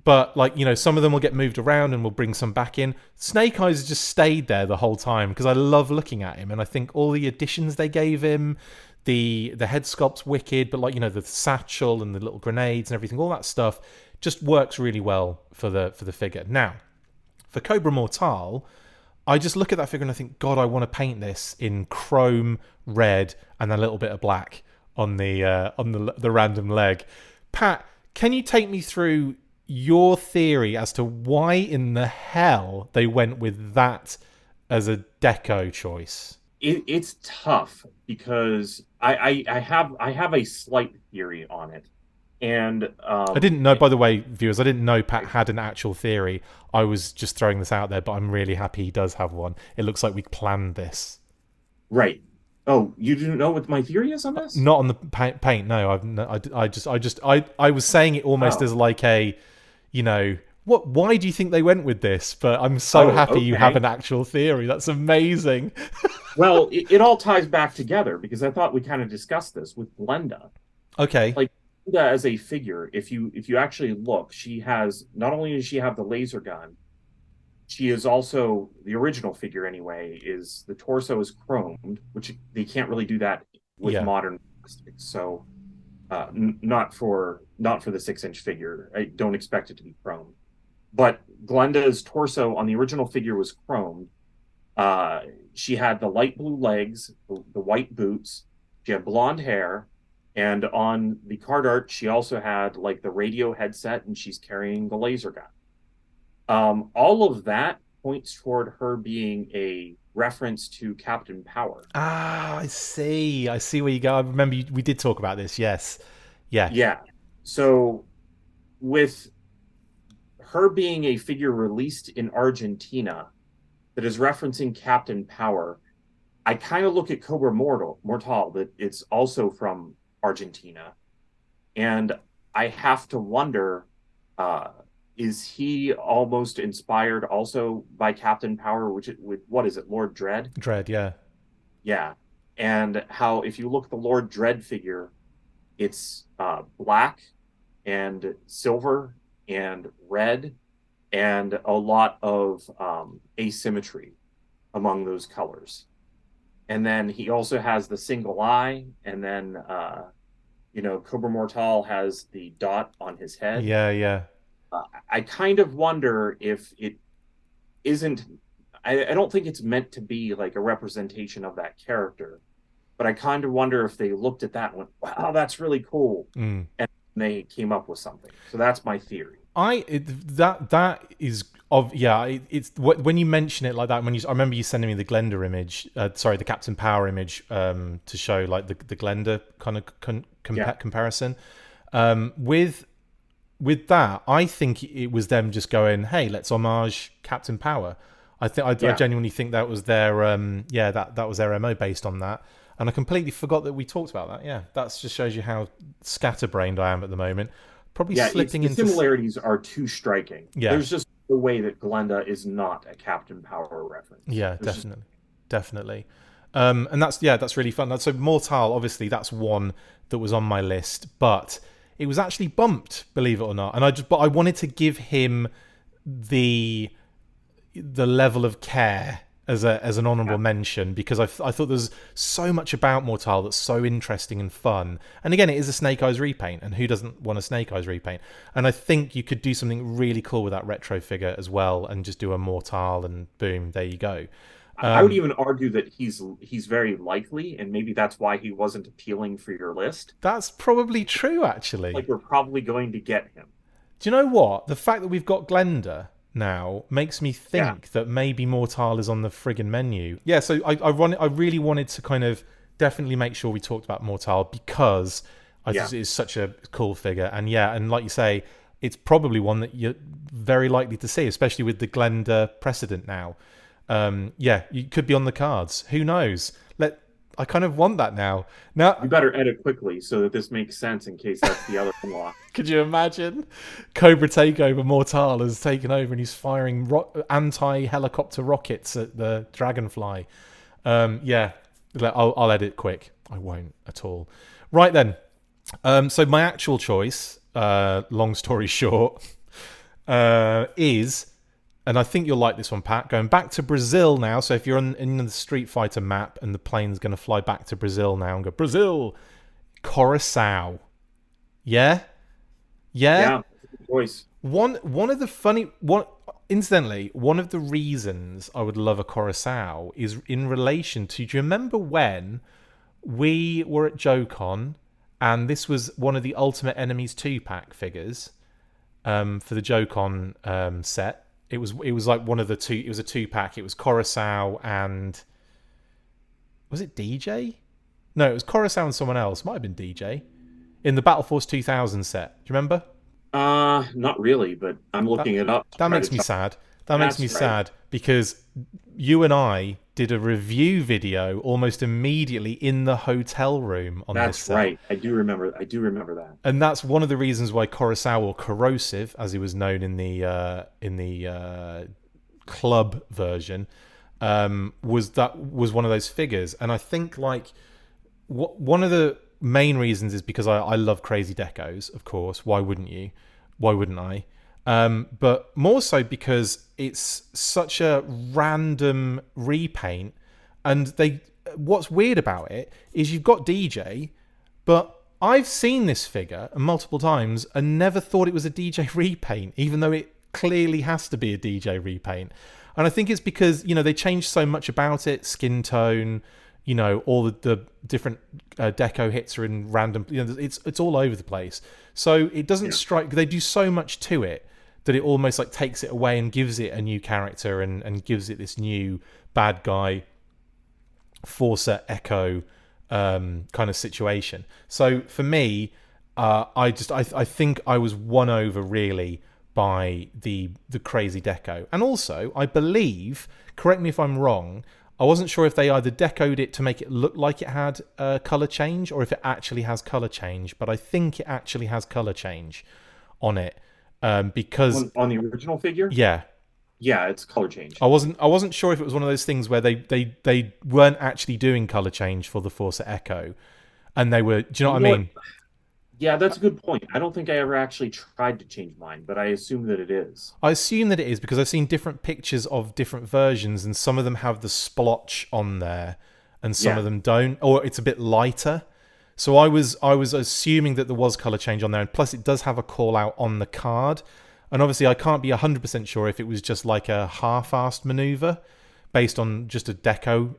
But like, you know, some of them will get moved around and we'll bring some back in. Snake Eyes has just stayed there the whole time because I love looking at him, and I think all the additions they gave him, the head sculpt's wicked, but like, you know, the satchel and the little grenades and everything, all that stuff just works really well for the figure. Now, for Cobra Mortal, I just look at that figure and I think, God, I want to paint this in chrome, red, and a little bit of black on the random leg. Pat, can you take me through your theory as to why in the hell they went with that as a deco choice? It's tough because I have a slight theory on it, And I didn't know, by the way, viewers, I didn't know Pat had an actual theory. I was just throwing this out there, but I'm really happy he does have one. It looks like we planned this. right. Oh, you didn't know what my theory is on this? Not on the paint. No, I was saying it almost Oh, as like a, you know, what? Why do you think they went with this? But I'm so oh, happy you have okay. an actual theory. That's amazing. Well, it all ties back together because I thought we kind of discussed this with Glenda. Okay. Like Glenda as a figure, if you actually look, she has not only does she have the laser gun, she is also the original figure anyway. Is the torso is chromed, which they can't really do that with Yeah. modern plastics. So not for the 6-inch figure. I don't expect it to be chromed. But Glenda's torso on the original figure was chromed. Uh, she had the light blue legs, the white boots. She had blonde hair, and on the card art, she also had like the radio headset, and she's carrying the laser gun. All of that points toward her being a reference to Captain Power. Ah, I see. I see where you go. I remember we did talk about this. Yes. Yeah. Yeah. So with her being a figure released in Argentina that is referencing Captain Power, I kind of look at Cobra Mortal, that it's also from Argentina. And I have to wonder, uh, is he almost inspired also by Captain Power, with what is it, Lord Dread? Dread. Yeah. Yeah. And how, if you look at the Lord Dread figure, it's black and silver and red and a lot of asymmetry among those colors. And then he also has the single eye, and then Cobra Mortal has the dot on his head. Yeah. Yeah. I kind of wonder if it isn't. I don't think it's meant to be like a representation of that character, but I kind of wonder if they looked at that and went, "Wow, that's really cool," Mm. and they came up with something. So that's my theory. That is of yeah. It's when you mention it like that. I remember you sending me the Glenda image. Sorry, the Captain Power image to show like the Glenda kind of comparison. With that, I think it was them just going, "Hey, let's homage Captain Power." I genuinely think that was their that was their MO based on that. And I completely forgot that we talked about that. Yeah, that just shows you how scatterbrained I am at the moment. Probably slipping the into similarities are too striking. Yeah. There's just the way that Glenda is not a Captain Power reference. Yeah, definitely. And that's really fun. So Mortal, obviously, that's one that was on my list, but it was actually bumped, believe it or not. And I wanted to give him the level of care as an honourable mention, because I thought there's so much about Mortal that's so interesting and fun. And again, it is a Snake Eyes repaint, and who doesn't want a Snake Eyes repaint? And I think you could do something really cool with that retro figure as well, and just do a Mortal, and boom, there you go. I would even argue that he's very likely, and maybe that's why he wasn't appealing for your list. That's probably true, actually. Like, we're probably going to get him. Do you know what? The fact that we've got Glenda now makes me think that maybe Mortal is on the friggin' menu. Yeah, so I really wanted to kind of definitely make sure we talked about Mortal, because it is such a cool figure. And like you say, it's probably one that you're very likely to see, especially with the Glenda precedent now. You could be on the cards. Who knows? I kind of want that now. Now you better edit quickly so that this makes sense in case that's the other unlock. Could you imagine? Cobra Takeover Mortal has taken over and he's firing anti-helicopter rockets at the Dragonfly. I'll edit quick. I won't at all. Right then. So my actual choice, long story short, is... And I think you'll like this one, Pat. Going back to Brazil now. So if you're in the Street Fighter map and the plane's going to fly back to Brazil now and go, Brazil, Curaçao. Yeah? Yeah, choice. One of the incidentally, one of the reasons I would love a Curaçao is in relation to, do you remember when we were at JoeCon and this was one of the Ultimate Enemies 2-pack figures for the JoeCon set? It was like one of the two. It was a 2-pack. It was Curaçao and was it DJ? No, it was Curaçao and someone else. Might have been DJ. in the Battle Force 2000 set. Do you remember? Not really, but I'm That looking it up to that try makes to me tell. sad. That makes me That's right. sad because you and I did a review video almost immediately in the hotel room on this That's set. right. I do remember that. And that's one of the reasons why Kurosawa, or Corrosive, as he was known in the club version, was one of those figures. And I think like one of the main reasons is because I love crazy decos, of course. Why wouldn't you? Why wouldn't I? But more so because it's such a random repaint, and what's weird about it is you've got DJ, but I've seen this figure multiple times and never thought it was a DJ repaint, even though it clearly has to be a DJ repaint. And I think it's because, they changed so much about it, skin tone, all the different deco hits are in random, it's all over the place. So it doesn't strike, they do so much to it that it almost like takes it away and gives it a new character and gives it this new bad guy Forza Echo kind of situation. So for me, I think I was won over really by the crazy deco. And also, I believe, correct me if I'm wrong, I wasn't sure if they either decoed it to make it look like it had color change or if it actually has color change, but I think it actually has color change on it, because On the original figure? yeah, Yeah, it's color change. I wasn't sure if it was one of those things where they weren't actually doing color change for the Forza Echo, and they were. Do you know what I mean? Yeah, that's a good point. I don't think I ever actually tried to change mine, but I assume that it is. I assume that it is because I've seen different pictures of different versions, and some of them have the splotch on there, and some of them don't, or it's a bit lighter. So I was assuming that there was color change on there, and plus it does have a call out on the card. And obviously, I can't be 100% sure if it was just like a half-assed maneuver based on just a deco,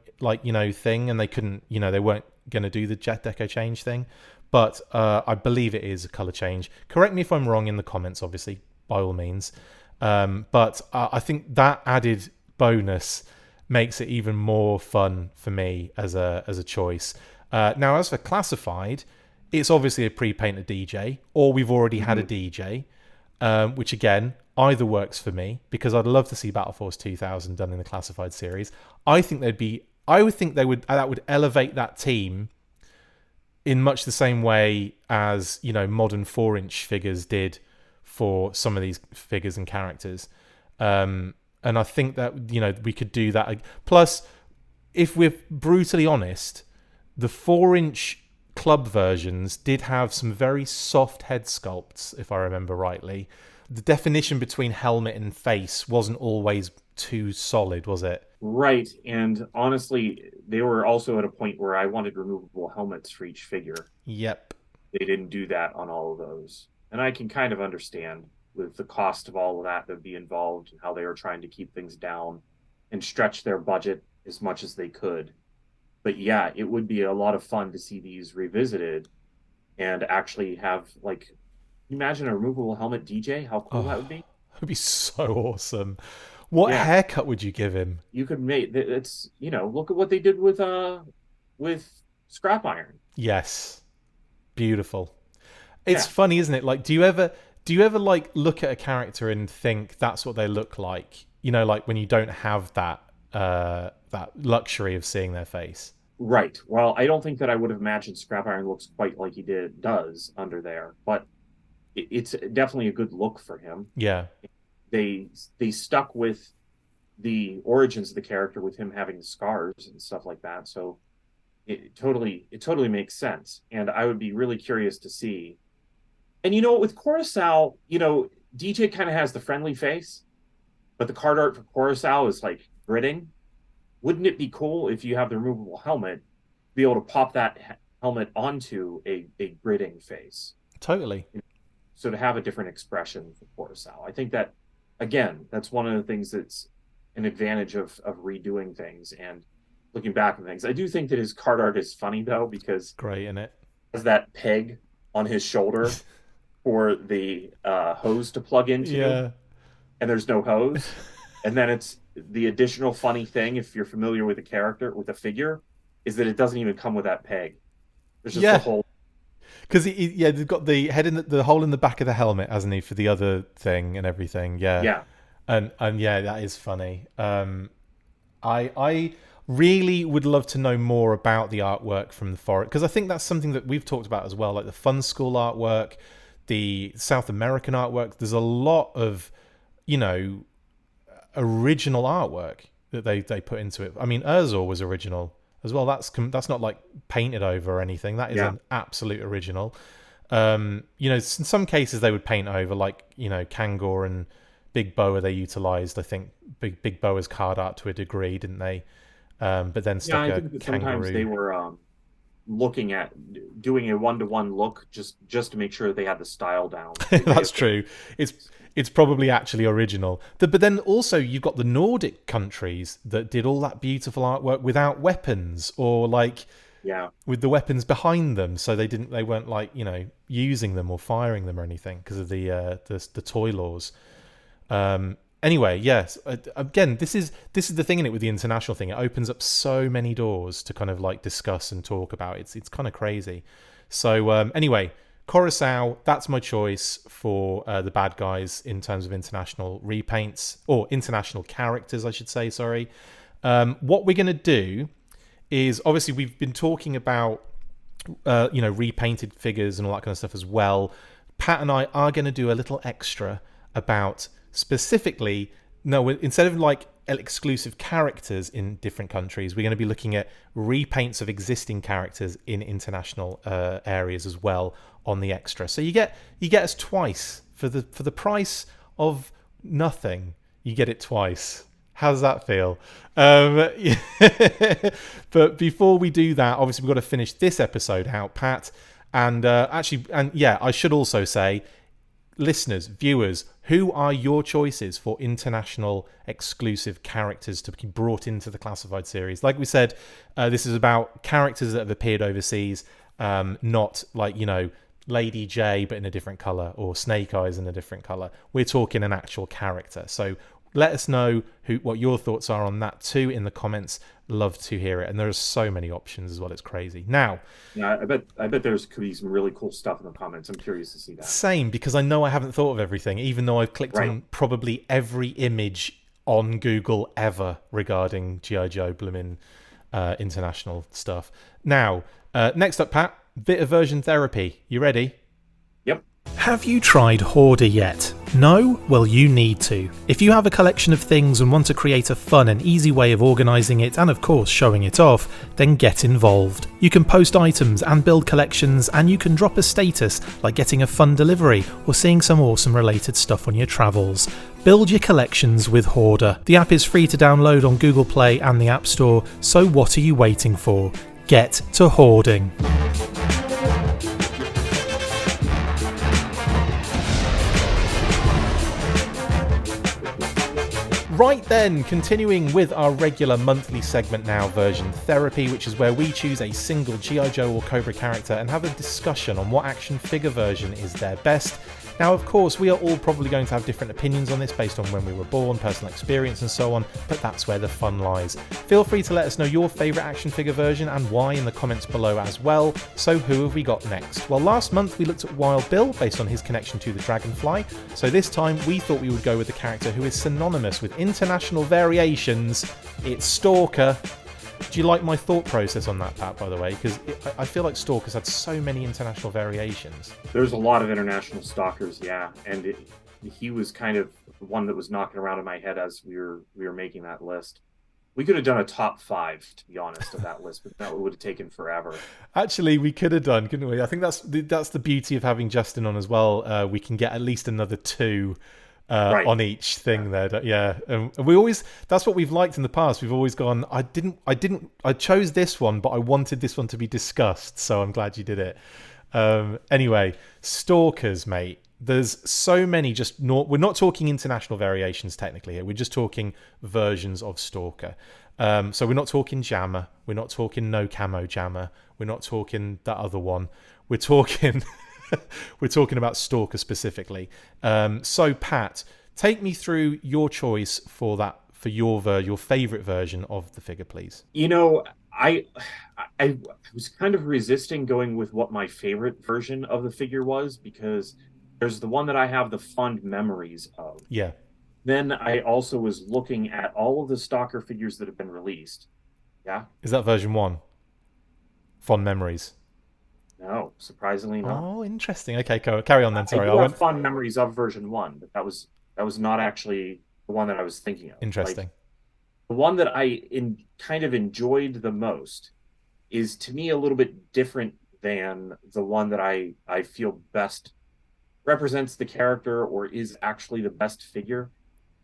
thing, and they couldn't, they weren't going to do the jet deco change thing. But I believe it is a color change. Correct me if I'm wrong in the comments, obviously, by all means. But I think that added bonus makes it even more fun for me as a choice. Now, as for classified, it's obviously a pre-painted DJ, or we've already had a DJ. Which again either works for me because I'd love to see Battle Force 2000 done in the classified series. I would think that would elevate that team in much the same way as modern 4-inch figures did for some of these figures and characters. And I think that we could do that. Plus, if we're brutally honest, the 4-inch club versions did have some very soft head sculpts, if I remember rightly. The definition between helmet and face wasn't always too solid, was it? Right. And honestly, they were also at a point where I wanted removable helmets for each figure. Yep. They didn't do that on all of those. And I can kind of understand with the cost of all of that would be involved and how they were trying to keep things down and stretch their budget as much as they could. But yeah, it would be a lot of fun to see these revisited and actually have imagine a removable helmet DJ, how cool that would be. That would be so awesome. What haircut would you give him? You could make it's look at what they did with Scrap Iron. Yes. Beautiful. It's funny, isn't it? Like do you ever look at a character and think that's what they look like? Like when you don't have that luxury of seeing their face. Right. Well, I don't think that I would have imagined Scrap Iron looks quite like he does under there, but it's definitely a good look for him. Yeah. They stuck with the origins of the character with him having the scars and stuff like that. So it totally makes sense. And I would be really curious to see. And with Kurosawa, DJ kind of has the friendly face, but the card art for Kurosawa is like gritting. Wouldn't it be cool if you have the removable helmet, be able to pop that helmet onto a gritting face? Totally. So to have a different expression for Kurosawa. I think that, again, that's one of the things that's an advantage of redoing things and looking back on things. I do think that his card art is funny, though, because great, isn't it? Has that peg on his shoulder for the hose to plug into, and there's no hose. And then it's the additional funny thing, if you're familiar with the figure, is that it doesn't even come with that peg. There's just a whole. Because they've got the head in the hole in the back of the helmet, hasn't he, for the other thing and everything? Yeah, Yeah. and yeah, that is funny. I really would love to know more about the artwork from the forest, because I think that's something that we've talked about as well, like the Fun School artwork, the South American artwork. There's a lot of, original artwork that they put into it. I mean, Urzor was original as well. That's not like painted over or anything. That is an absolute original. In some cases they would paint over, like, Kangor and Big Boa they utilized. I think Big Boa's card art to a degree, didn't they? But then stuck I think that sometimes kangaroo. they were looking at doing a one-to-one look just to make sure they had the style down. That's true. It's probably actually original. But then also you've got the Nordic countries that did all that beautiful artwork without weapons, or like with the weapons behind them, so they weren't like using them or firing them or anything because of the toy laws. Anyway, yes. Again, this is the thing in it with the international thing. It opens up so many doors to kind of like discuss and talk about. It's kind of crazy. So anyway, Curaçao, that's my choice for the bad guys in terms of international repaints, or international characters, I should say. Sorry. What we're going to do is, obviously we've been talking about repainted figures and all that kind of stuff as well. Pat and I are going to do a little extra about specifically, instead of like exclusive characters in different countries, we're going to be looking at repaints of existing characters in international areas as well on the extra. So you get us twice for the price of nothing. You get it twice. How does that feel? But before we do that, obviously we've got to finish this episode out, Pat. And I should also say, listeners, viewers, who are your choices for international exclusive characters to be brought into the Classified series? Like we said, this is about characters that have appeared overseas, not like, Lady J but in a different colour, or Snake Eyes in a different colour. We're talking an actual character. So let us know what your thoughts are on that too in the comments. Love to hear it. And there's so many options as well. It's crazy. Now, yeah, I bet could be some really cool stuff in the comments. I'm curious to see that. Same, because I know I haven't thought of everything, even though I've clicked on probably every image on Google ever regarding G.I. Joe blooming international stuff. Now, next up, Pat, bit of version therapy. You ready? Yep. Have you tried Hoarder yet? No? Well, you need to. If you have a collection of things and want to create a fun and easy way of organising it and of course showing it off, then get involved. You can post items and build collections, and you can drop a status like getting a fun delivery or seeing some awesome related stuff on your travels. Build your collections with Hoarder. The app is free to download on Google Play and the App Store, so what are you waiting for? Get to hoarding. Right then, continuing with our regular monthly segment now, Version Therapy, which is where we choose a single G.I. Joe or Cobra character and have a discussion on what action figure version is their best. Now, of course, we are all probably going to have different opinions on this based on when we were born, personal experience and so on, but that's where the fun lies. Feel free to let us know your favourite action figure version and why in the comments below as well. So who have we got next? Well, last month we looked at Wild Bill based on his connection to the Dragonfly, so this time we thought we would go with a character who is synonymous with international variations. It's Stalker. Do you like my thought process on that, Pat, by the way? Because I feel like Stalker's had so many international variations. There's a lot of international stalkers, yeah. And he was kind of one that was knocking around in my head as we were making that list. We could have done a top 5, to be honest, of that list, but that would have taken forever. Actually, we could have done, couldn't we? I think that's the beauty of having Justin on as well. We can get at least another 2 on each thing there. Yeah. We always, that's what we've liked in the past. We've always gone, I chose this one, but I wanted this one to be discussed. So I'm glad you did it. Anyway, Stalkers, mate. There's so many, we're not talking international variations technically here. We're just talking versions of Stalker. So we're not talking Jammer. We're not talking no camo Jammer. We're not talking that other one. We're talking we're talking about Stalker specifically. So Pat, take me through your choice for that, for your favorite version of the figure, please. You know, I I was kind of resisting going with what my favorite version of the figure was because there's the one that I have the fond memories of. Yeah. Then I also was looking at all of the Stalker figures that have been released. Yeah. Is that version 1? Fond memories. No, surprisingly not. Oh, interesting. Okay, carry on then. I Sorry, I do have went. fond memories of version one, but that was not actually the one that I was thinking of. Like Interesting. the one that kind of enjoyed the most is to me a little bit different than the one that I feel best represents the character or is actually the best figure.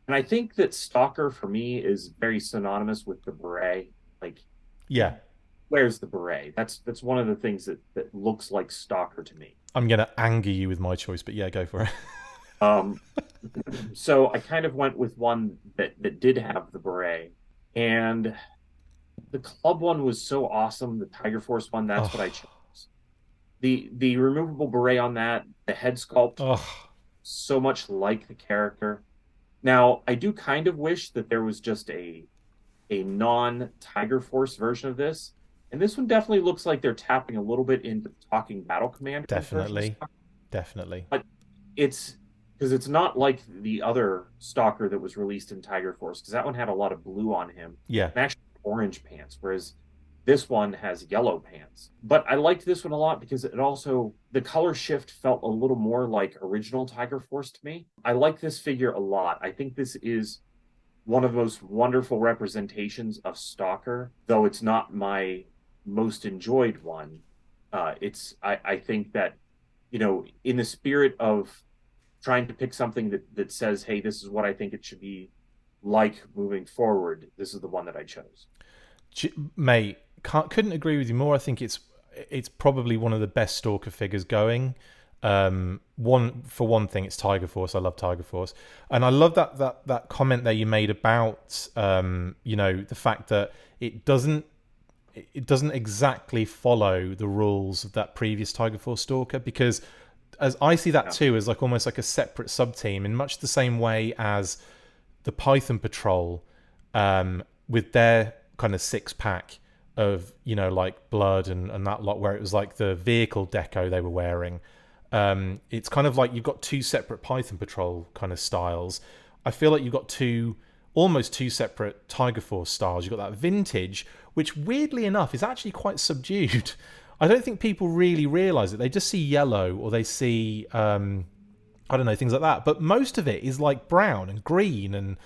And I think that Stalker for me is very synonymous with the beret. Like Yeah, where's the beret? That's one of the things that looks like Stalker to me. I'm gonna anger you with my choice, but yeah, go for it. Um, so I kind of went with one that did have the beret, and the club one was so awesome. The Tiger Force one, that's what I Oh, chose. The removable beret on that, the head sculpt, oh, so much like the character. Now I do kind of wish that there was just a non Tiger Force version of this. And this one definitely looks like they're tapping a little bit into the Talking Battle Commanders version of definitely, Stalker. definitely. But it's because it's not like the other Stalker that was released in Tiger Force, because that one had a lot of blue on him Yeah, and actually orange pants, whereas this one has yellow pants. But I liked this one a lot because it also, the color shift felt a little more like original Tiger Force to me. I like this figure a lot. I think this is one of the most wonderful representations of Stalker, though it's not my most enjoyed one. I think that, in the spirit of trying to pick something that says, hey, this is what I think it should be like moving forward, this is the one that I chose. Mate, couldn't agree with you more. I think it's probably one of the best Stalker figures going. One thing, it's Tiger Force. I love Tiger Force, and I love that comment that you made about the fact that it doesn't exactly follow the rules of that previous Tiger Force Stalker, because as I see that Yeah. too as like almost like a separate sub team in much the same way as the Python Patrol, with their kind of 6-pack of like blood and that lot, where it was like the vehicle deco they were wearing. It's kind of like you've got two separate Python Patrol kind of styles. I feel like you've got almost two separate Tiger Force styles. You've got that vintage, which weirdly enough is actually quite subdued. I don't think people really realise it. They just see yellow, or they see I don't know, things like that. But most of it is like brown and green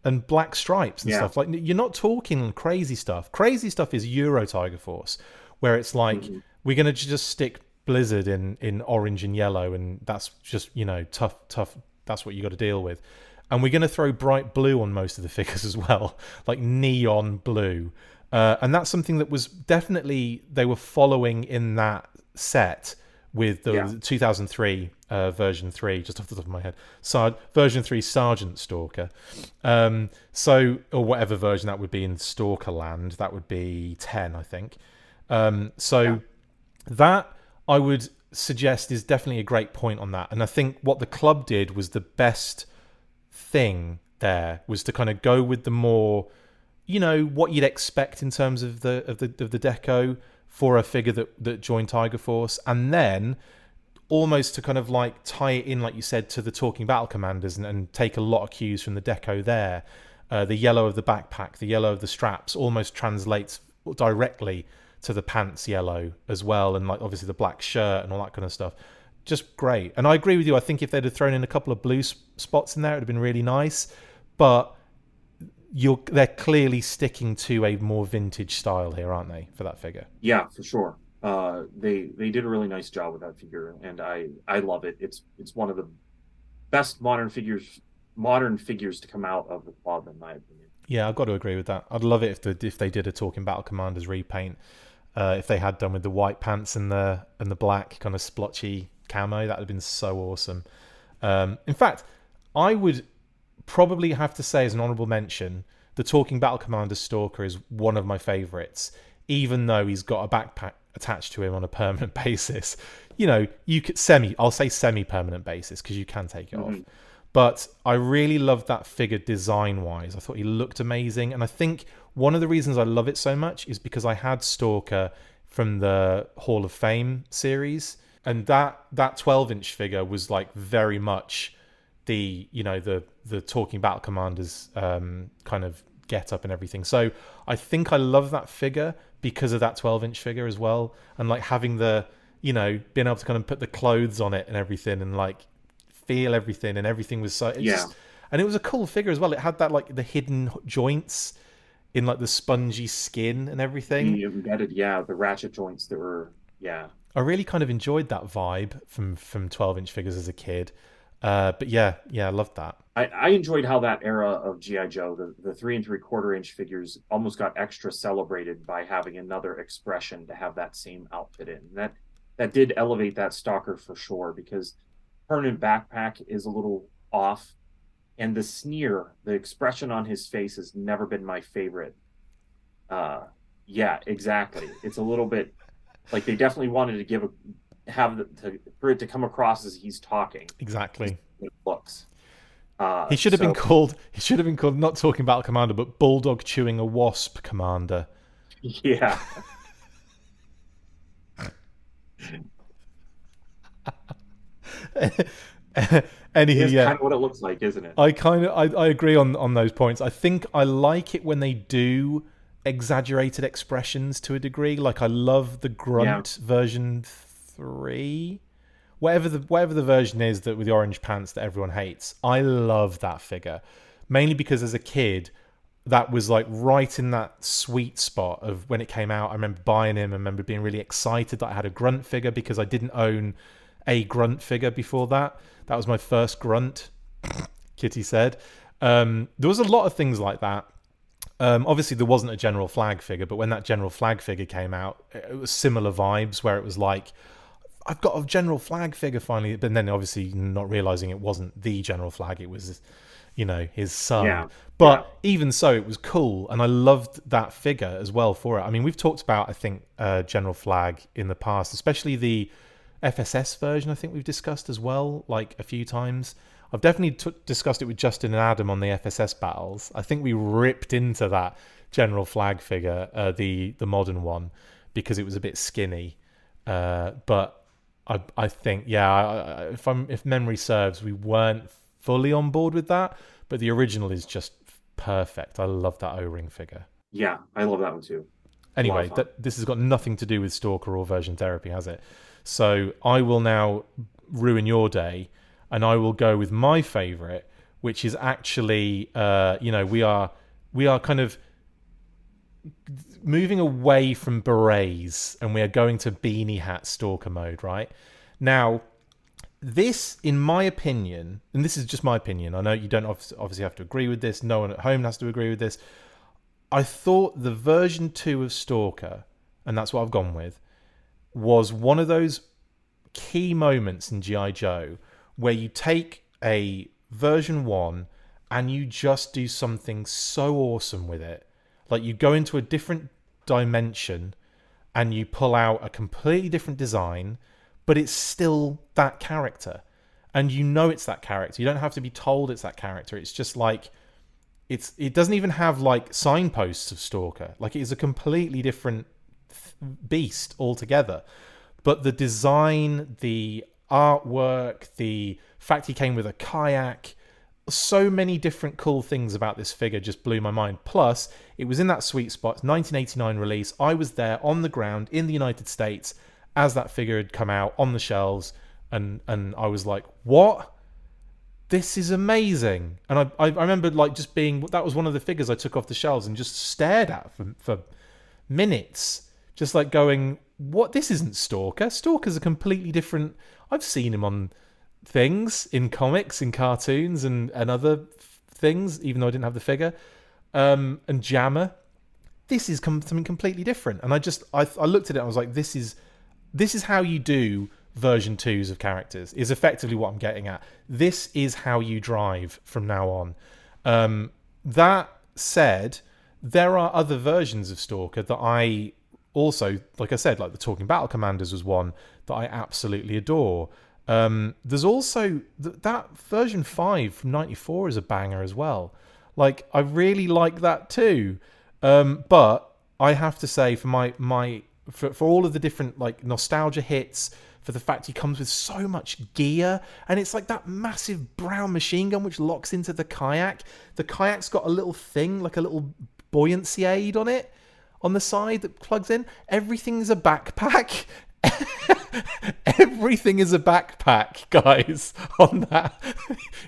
and black stripes and Yeah. stuff. Like, you're not talking crazy stuff. Crazy stuff is Euro Tiger Force, where it's like we're gonna just stick Blizzard in orange and yellow, and that's just tough. That's what you got to deal with. And we're going to throw bright blue on most of the figures as well, like neon blue. And that's something that was definitely they were following in that set with the Yeah. 2003 version 3, just off the top of my head. Version 3 Sergeant Stalker. Or whatever version that would be in Stalker Land, that would be 10, I think. That I would suggest is definitely a great point on that. And I think what the club did was the best thing there, was to kind of go with the more, what you'd expect in terms of the deco for a figure that joined Tiger Force, and then almost to kind of like tie it in, like you said, to the Talking Battle Commanders, and take a lot of cues from the deco there. The yellow of the backpack, the yellow of the straps almost translates directly to the pants yellow as well, and like obviously the black shirt and all that kind of stuff. Just great. And I agree with you. I think if they'd have thrown in a couple of blue spots in there, it would have been really nice. But they're clearly sticking to a more vintage style here, aren't they, for that figure? Yeah, for sure. They did a really nice job with that figure, and I love it. It's one of the best modern figures to come out of the club, in my opinion. Yeah, I've got to agree with that. I'd love it if they did a Talking Battle Commanders repaint. If they had done with the white pants and the black kind of splotchy camo, that would have been so awesome. In fact, I would probably have to say as an honourable mention, the Talking Battle Commander Stalker is one of my favourites, even though he's got a backpack attached to him on a permanent basis. You could I'll say semi-permanent basis, because you can take it off. But I really loved that figure design-wise. I thought he looked amazing. And I think one of the reasons I love it so much is because I had Stalker from the Hall of Fame series. And that 12-inch figure was like very much the talking battle commanders kind of get up and everything. So I think I love that figure because of that 12-inch figure as well. And like having the, being able to kind of put the clothes on it and everything and like feel everything, and everything was so and it was a cool figure as well. It had that like the hidden joints in like the spongy skin and everything. The embedded, the ratchet joints that were, I really kind of enjoyed that vibe from 12-inch figures as a kid. But yeah, I loved that. I enjoyed how that era of G.I. Joe, the 3 3/4-inch figures, almost got extra celebrated by having another expression to have that same outfit in. That did elevate that Stalker for sure, because permanent backpack is a little off, and the sneer, the expression on his face, has never been my favorite. Yeah, exactly. It's a little bit like they definitely wanted to for it to come across as he's talking. Exactly. It looks. He should have been called not Talking Battle Commander, but Bulldog Chewing a Wasp Commander. Yeah. Anywho, it's kind of what it looks like, isn't it? I agree on those points. I think I like it when they do exaggerated expressions to a degree. Like I love the grunt version 3, whatever the version is that with the orange pants that everyone hates. I love that figure, mainly because as a kid, that was like right in that sweet spot of when it came out. I remember buying him. I remember being really excited that I had a grunt figure because I didn't own a grunt figure before that. That was my first grunt, Kitty said. There was a lot of things like that. Obviously, there wasn't a General Flag figure, but when that General Flag figure came out, it was similar vibes where it was like, I've got a General Flag figure finally. But then obviously not realizing it wasn't the General Flag. It was, his son. Yeah. But even so, it was cool. And I loved that figure as well for it. I mean, we've talked about, I think, General Flag in the past, especially the FSS version. I think we've discussed as well, like a few times. I've definitely discussed it with Justin and Adam on the FSS battles. I think we ripped into that General Flag figure, the modern one, because it was a bit skinny. But I think, if memory serves, we weren't fully on board with that. But the original is just perfect. I love that O-ring figure. Yeah, I love that one too. Anyway, this has got nothing to do with Stalker or version therapy, has it? So I will now ruin your day, and I will go with my favorite, which is actually, we are kind of moving away from berets, and we are going to beanie hat Stalker mode, right? Now, this, in my opinion, and this is just my opinion, I know you don't obviously have to agree with this, no one at home has to agree with this, I thought the version 2 of Stalker, and that's what I've gone with, was one of those key moments in G.I. Joe where you take a version 1 and you just do something so awesome with it. Like you go into a different dimension and you pull out a completely different design, but it's still that character. And it's that character. You don't have to be told it's that character. It's just like, it doesn't even have like signposts of Stalker. Like it is a completely different beast altogether. But the design, the artwork, the fact he came with a kayak, so many different cool things about this figure just blew my mind. Plus, it was in that sweet spot, 1989 release. I was there on the ground in the United States as that figure had come out on the shelves, and I was like, what? This is amazing. And I remember like just being, that was one of the figures I took off the shelves and just stared at for minutes, just like going, what? This isn't Stalker. Stalker's a completely different. I've seen him on things in comics, in cartoons, and other things, even though I didn't have the figure. And Jammer. This is something completely different. And I looked at it and I was like, this is how you do version 2s of characters, is effectively what I'm getting at. This is how you drive from now on. That said, there are other versions of Stalker that I also, like I said, like the Talking Battle Commanders was one that I absolutely adore. There's also that version 5 from 94 is a banger as well. Like, I really like that too. But I have to say, for all of the different like nostalgia hits, for the fact he comes with so much gear, and it's like that massive brown machine gun which locks into the kayak. The kayak's got a little thing, like a little buoyancy aid on it, on the side that plugs in. Everything's a backpack. Everything is a backpack, guys, on that.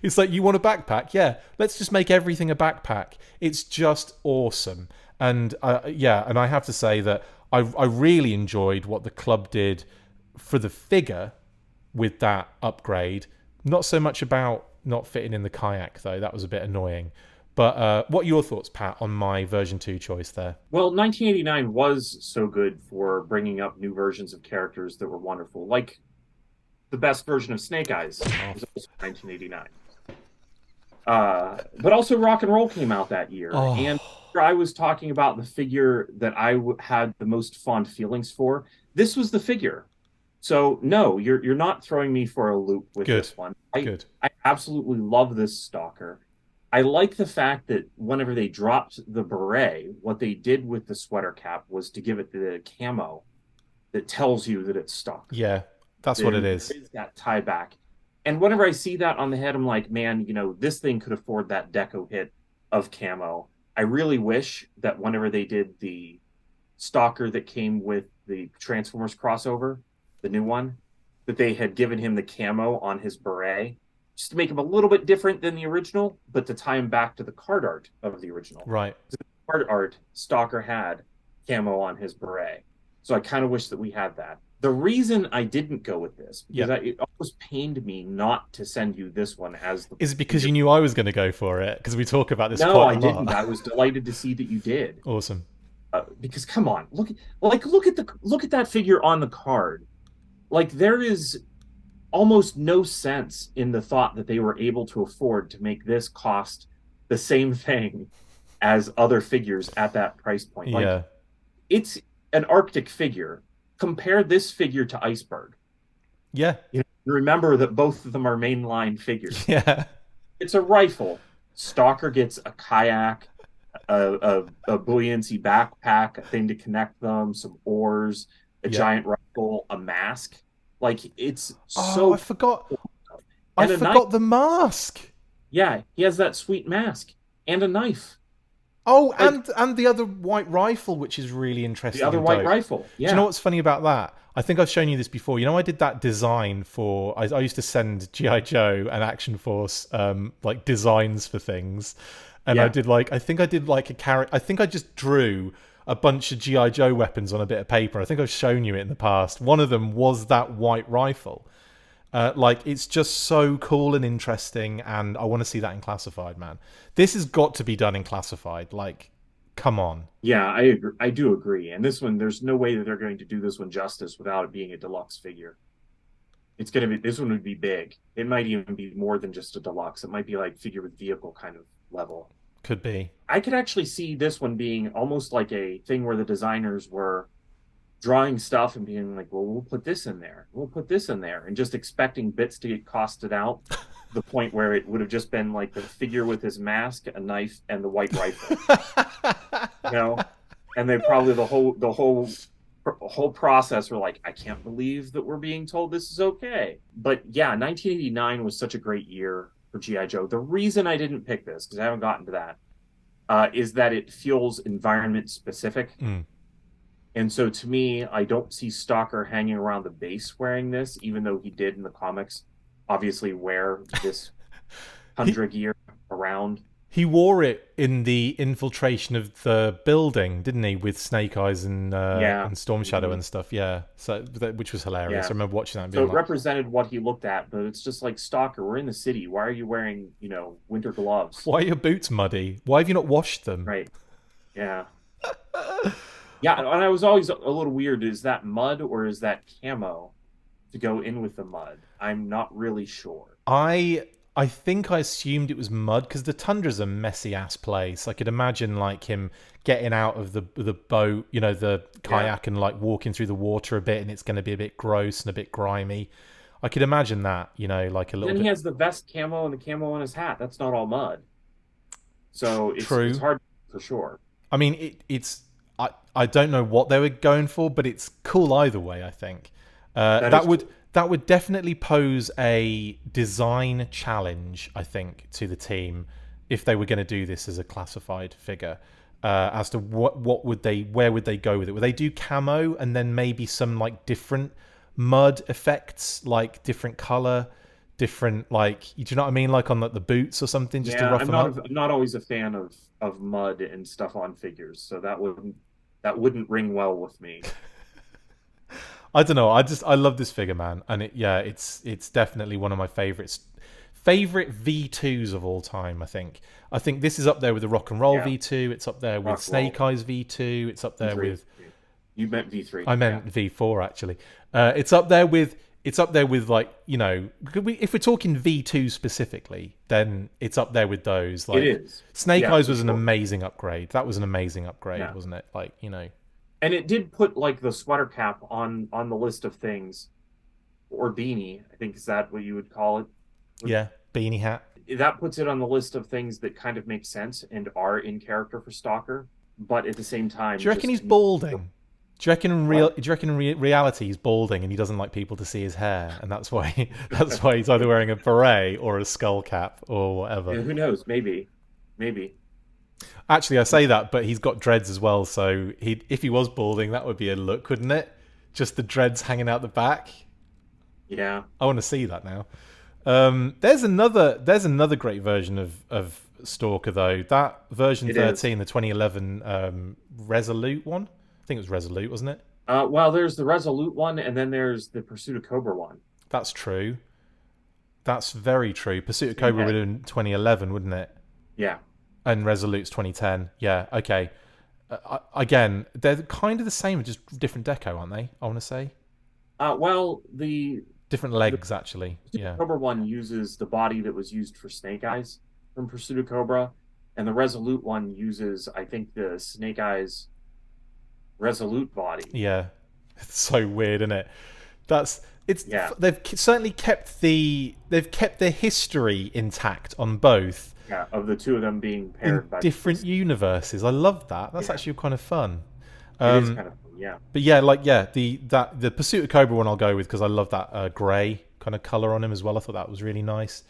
It's like, you want a backpack? Yeah, let's just make everything a backpack. It's just awesome. And and I have to say that I really enjoyed what the club did for the figure with that upgrade. Not so much about not fitting in the kayak, though. That was a bit annoying. But what are your thoughts, Pat, on my version 2 choice there? Well, 1989 was so good for bringing up new versions of characters that were wonderful. Like the best version of Snake Eyes was also 1989. But also Rock and Roll came out that year. Oh. And I was talking about the figure that I had the most fond feelings for. This was the figure. So no, you're not throwing me for a loop with this one. I absolutely love this Stalker. I like the fact that whenever they dropped the beret, what they did with the sweater cap was to give it the camo that tells you that it's Stalker. Yeah, that's what it is. There is that tie back. And whenever I see that on the head, I'm like, man, this thing could afford that deco hit of camo. I really wish that whenever they did the Stalker that came with the Transformers crossover, the new one, that they had given him the camo on his beret, just to make him a little bit different than the original, but to tie him back to the card art of the original. Right. The card art, Stalker had camo on his beret. So I kind of wish that we had that. The reason I didn't go with this, because it almost pained me not to send you this one as the... Is it because you knew I was going to go for it? Because we talk about this quite a lot. No, I didn't. I was delighted to see that you did. Awesome. Because come on, look at that figure on the card. Like, there is almost no sense in the thought that they were able to afford to make this cost the same thing as other figures at that price point. Like, it's an Arctic figure. Compare this figure to Iceberg. Yeah. You remember that both of them are mainline figures. Yeah. It's a rifle. Stalker gets a kayak, a buoyancy backpack, a thing to connect them, some oars, a giant rifle, a mask. Like, it's so... I forgot. I forgot the mask. Yeah, he has that sweet mask and a knife. Oh, and the other white rifle, which is really interesting. The other white rifle, yeah. Do you know what's funny about that? I think I've shown you this before. You know, I did that design for... I used to send G.I. Joe and Action Force like designs for things. And I did like... I think I did like a character... I think I just drew a bunch of G.I. Joe weapons on a bit of paper. I think I've shown you it in the past. One of them was that white rifle. Like, it's just so cool and interesting, and I want to see that in Classified, man. This has got to be done in Classified. Like, come on. Yeah, I agree. I do agree. And this one, there's no way that they're going to do this one justice without it being a deluxe figure. It's going to be... This one would be big. It might even be more than just a deluxe. It might be like figure with vehicle kind of level. Could be. I could actually see this one being almost like a thing where the designers were drawing stuff and being like, well, we'll put this in there. We'll put this in there. And just expecting bits to get costed out to the point where it would have just been like the figure with his mask, a knife, and the white rifle. And they probably the whole process were like, I can't believe that we're being told this is okay. But yeah, 1989 was such a great year for G.I. Joe. The reason I didn't pick this, because I haven't gotten to that, is that it feels environment specific. And so to me, I don't see Stalker hanging around the base wearing this, even though he did in the comics obviously wear this Tundra gear around. He wore it in the infiltration of the building, didn't he, with Snake Eyes and Storm Shadow and stuff. Yeah, so which was hilarious. I remember watching that. And being so it represented what he looked at, but it's just like, Stalker, we're in the city. Why are you wearing, winter gloves? Why are your boots muddy? Why have you not washed them? Right. Yeah. Yeah, and I was always a little weird. Is that mud or is that camo to go in with the mud? I'm not really sure. I think I assumed it was mud, because the Tundra's a messy ass place. I could imagine like him getting out of the boat, the kayak, and like walking through the water a bit, and it's going to be a bit gross and a bit grimy. I could imagine that, you know, like a little Then bit. he has the vest camo and the camo on his hat. That's not all mud. So it's True. hard for sure. I mean, it's I don't know what they were going for, but it's cool either way. I think That is true. that would definitely pose a design challenge. I think to the team if they were going to do this as a classified figure. As to what would they, where would they go with it? Would they do camo and then maybe some like different mud effects, like different color, different like, do you know what I mean, like on like the boots or something, just to Yeah, rough them up? I'm not always a fan of mud and stuff on figures, so that wouldn't ring well with me. I don't know. I love this figure, man, and it's definitely one of my favorite V2s of all time. I think this is up there with the Rock and Roll Yeah, V2. It's up there with rock roll. Snake Eyes V2. It's up there V3. with, You meant V3. I Yeah, meant V4 actually. It's up there with like, you know, if we're talking V2 specifically, then it's up there with those. Like it is. Snake Yeah, Eyes for was an sure. amazing upgrade. That was an amazing upgrade, Yeah, wasn't it? Like, you know, and it did put like the sweater cap on the list of things, or beanie. I think is that what you would call it? Would yeah, beanie hat. that puts it on the list of things that kind of make sense and are in character for Stalker, but at the same Do time, you reckon he's just balding? Do you reckon what? reality he's balding and he doesn't like people to see his hair, and that's why that's why he's either wearing a beret or a skull cap or whatever. Yeah, who knows? Maybe. Actually, I say that, but he's got dreads as well. So if he was balding, that would be a look, wouldn't it? Just the dreads hanging out the back. Yeah, I want to see that now. There's another great version of Stalker though. That version it is. 13, the 2011 Resolute one. I think it was Resolute, wasn't it? Well, there's the Resolute one, and then there's the Pursuit of Cobra one. That's true. That's very true. Pursuit of Same Cobra would head. have been 2011, wouldn't it? Yeah. And Resolute's 2010. Yeah, okay. Again, they're kind of the same, just different deco, aren't they? I want to say Well, the different legs, actually. Pursuit of Yeah, Cobra one uses the body that was used for Snake Eyes from Pursuit of Cobra, and the Resolute one uses, I think, the Snake Eyes Resolute body. yeah. It's so weird, isn't it? That's it's. Yeah, They've certainly kept the history intact on both yeah, of the two of them being in paired by different universes. I love that. That's yeah, actually kind of fun. it is Um, kind of fun. Yeah, But yeah, like the Pursuit of Cobra one I'll go with because I love that grey kind of color on him as well. I thought that was really nice.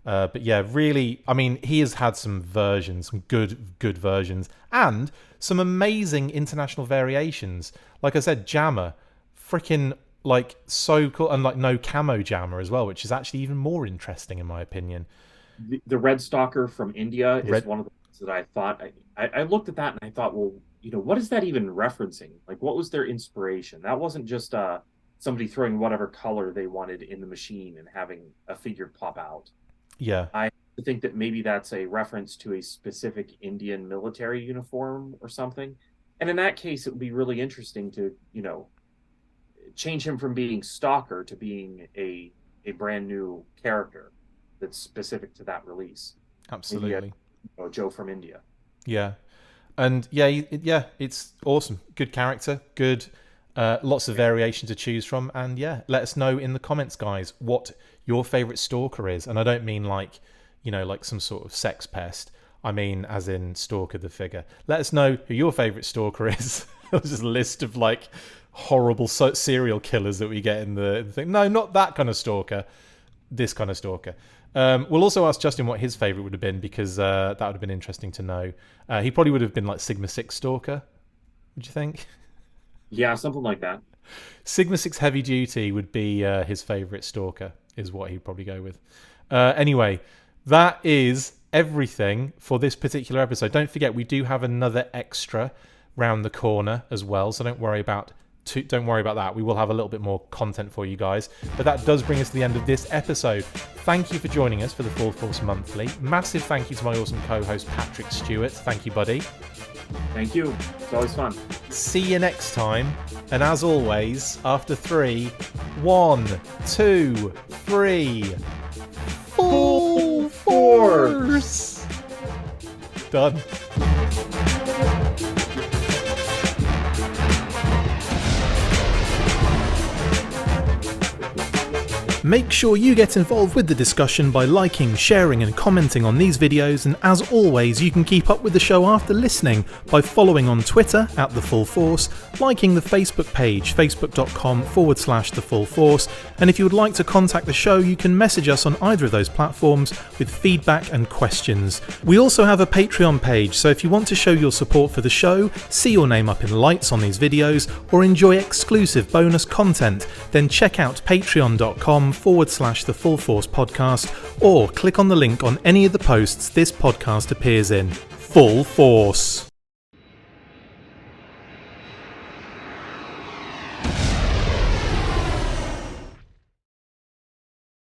But yeah, really, I mean, he has had some versions, some good versions, and some amazing international variations. Like I said, Jammer, freaking like so cool, and like no camo Jammer as well, which is actually even more interesting in my opinion. the Red Stalker from India is Red, one of the ones that I thought I looked at that and I thought, well, what is that even referencing? Like, what was their inspiration? That wasn't just somebody throwing whatever color they wanted in the machine and having a figure pop out. yeah, I think that maybe that's a reference to a specific Indian military uniform or something. And in that case, it would be really interesting to, change him from being Stalker to being a brand new character that's specific to that release. Maybe absolutely, Joe from India. yeah. And yeah, yeah, it's awesome. Good character, good, lots of variation to choose from, and yeah, let us know in the comments, guys, what your favorite Stalker is. And I don't mean like, like some sort of sex pest. I mean, as in Stalker the figure. Let us know who your favorite Stalker is. There's just a list of like horrible serial killers that we get in the thing. No, not that kind of Stalker. This kind of Stalker. We'll also ask Justin what his favourite would have been because that would have been interesting to know. He probably would have been like Sigma 6 Stalker, would you think? Yeah, something like that. Sigma 6 Heavy Duty would be his favourite Stalker, is what he'd probably go with. Anyway, that is everything for this particular episode. Don't forget, we do have another extra round the corner as well, so don't worry about that. We will have a little bit more content for you guys. But that does bring us to the end of this episode. Thank you for joining us for the Full Force Monthly. Massive thank you to my awesome co-host Patrick Stewart. Thank you, buddy. Thank you. It's always fun. See you next time. And as always, after 3, 1, 2, 3, Full Force! Done. Make sure you get involved with the discussion by liking, sharing and commenting on these videos, and as always you can keep up with the show after listening by following on Twitter @TheFullForce, liking the Facebook page facebook.com/TheFullForce, and if you would like to contact the show you can message us on either of those platforms with feedback and questions. We also have a Patreon page, so if you want to show your support for the show, see your name up in lights on these videos, or enjoy exclusive bonus content, then check out patreon.com/TheFullForce podcast, or click on the link on any of the posts this podcast appears in. Full Force!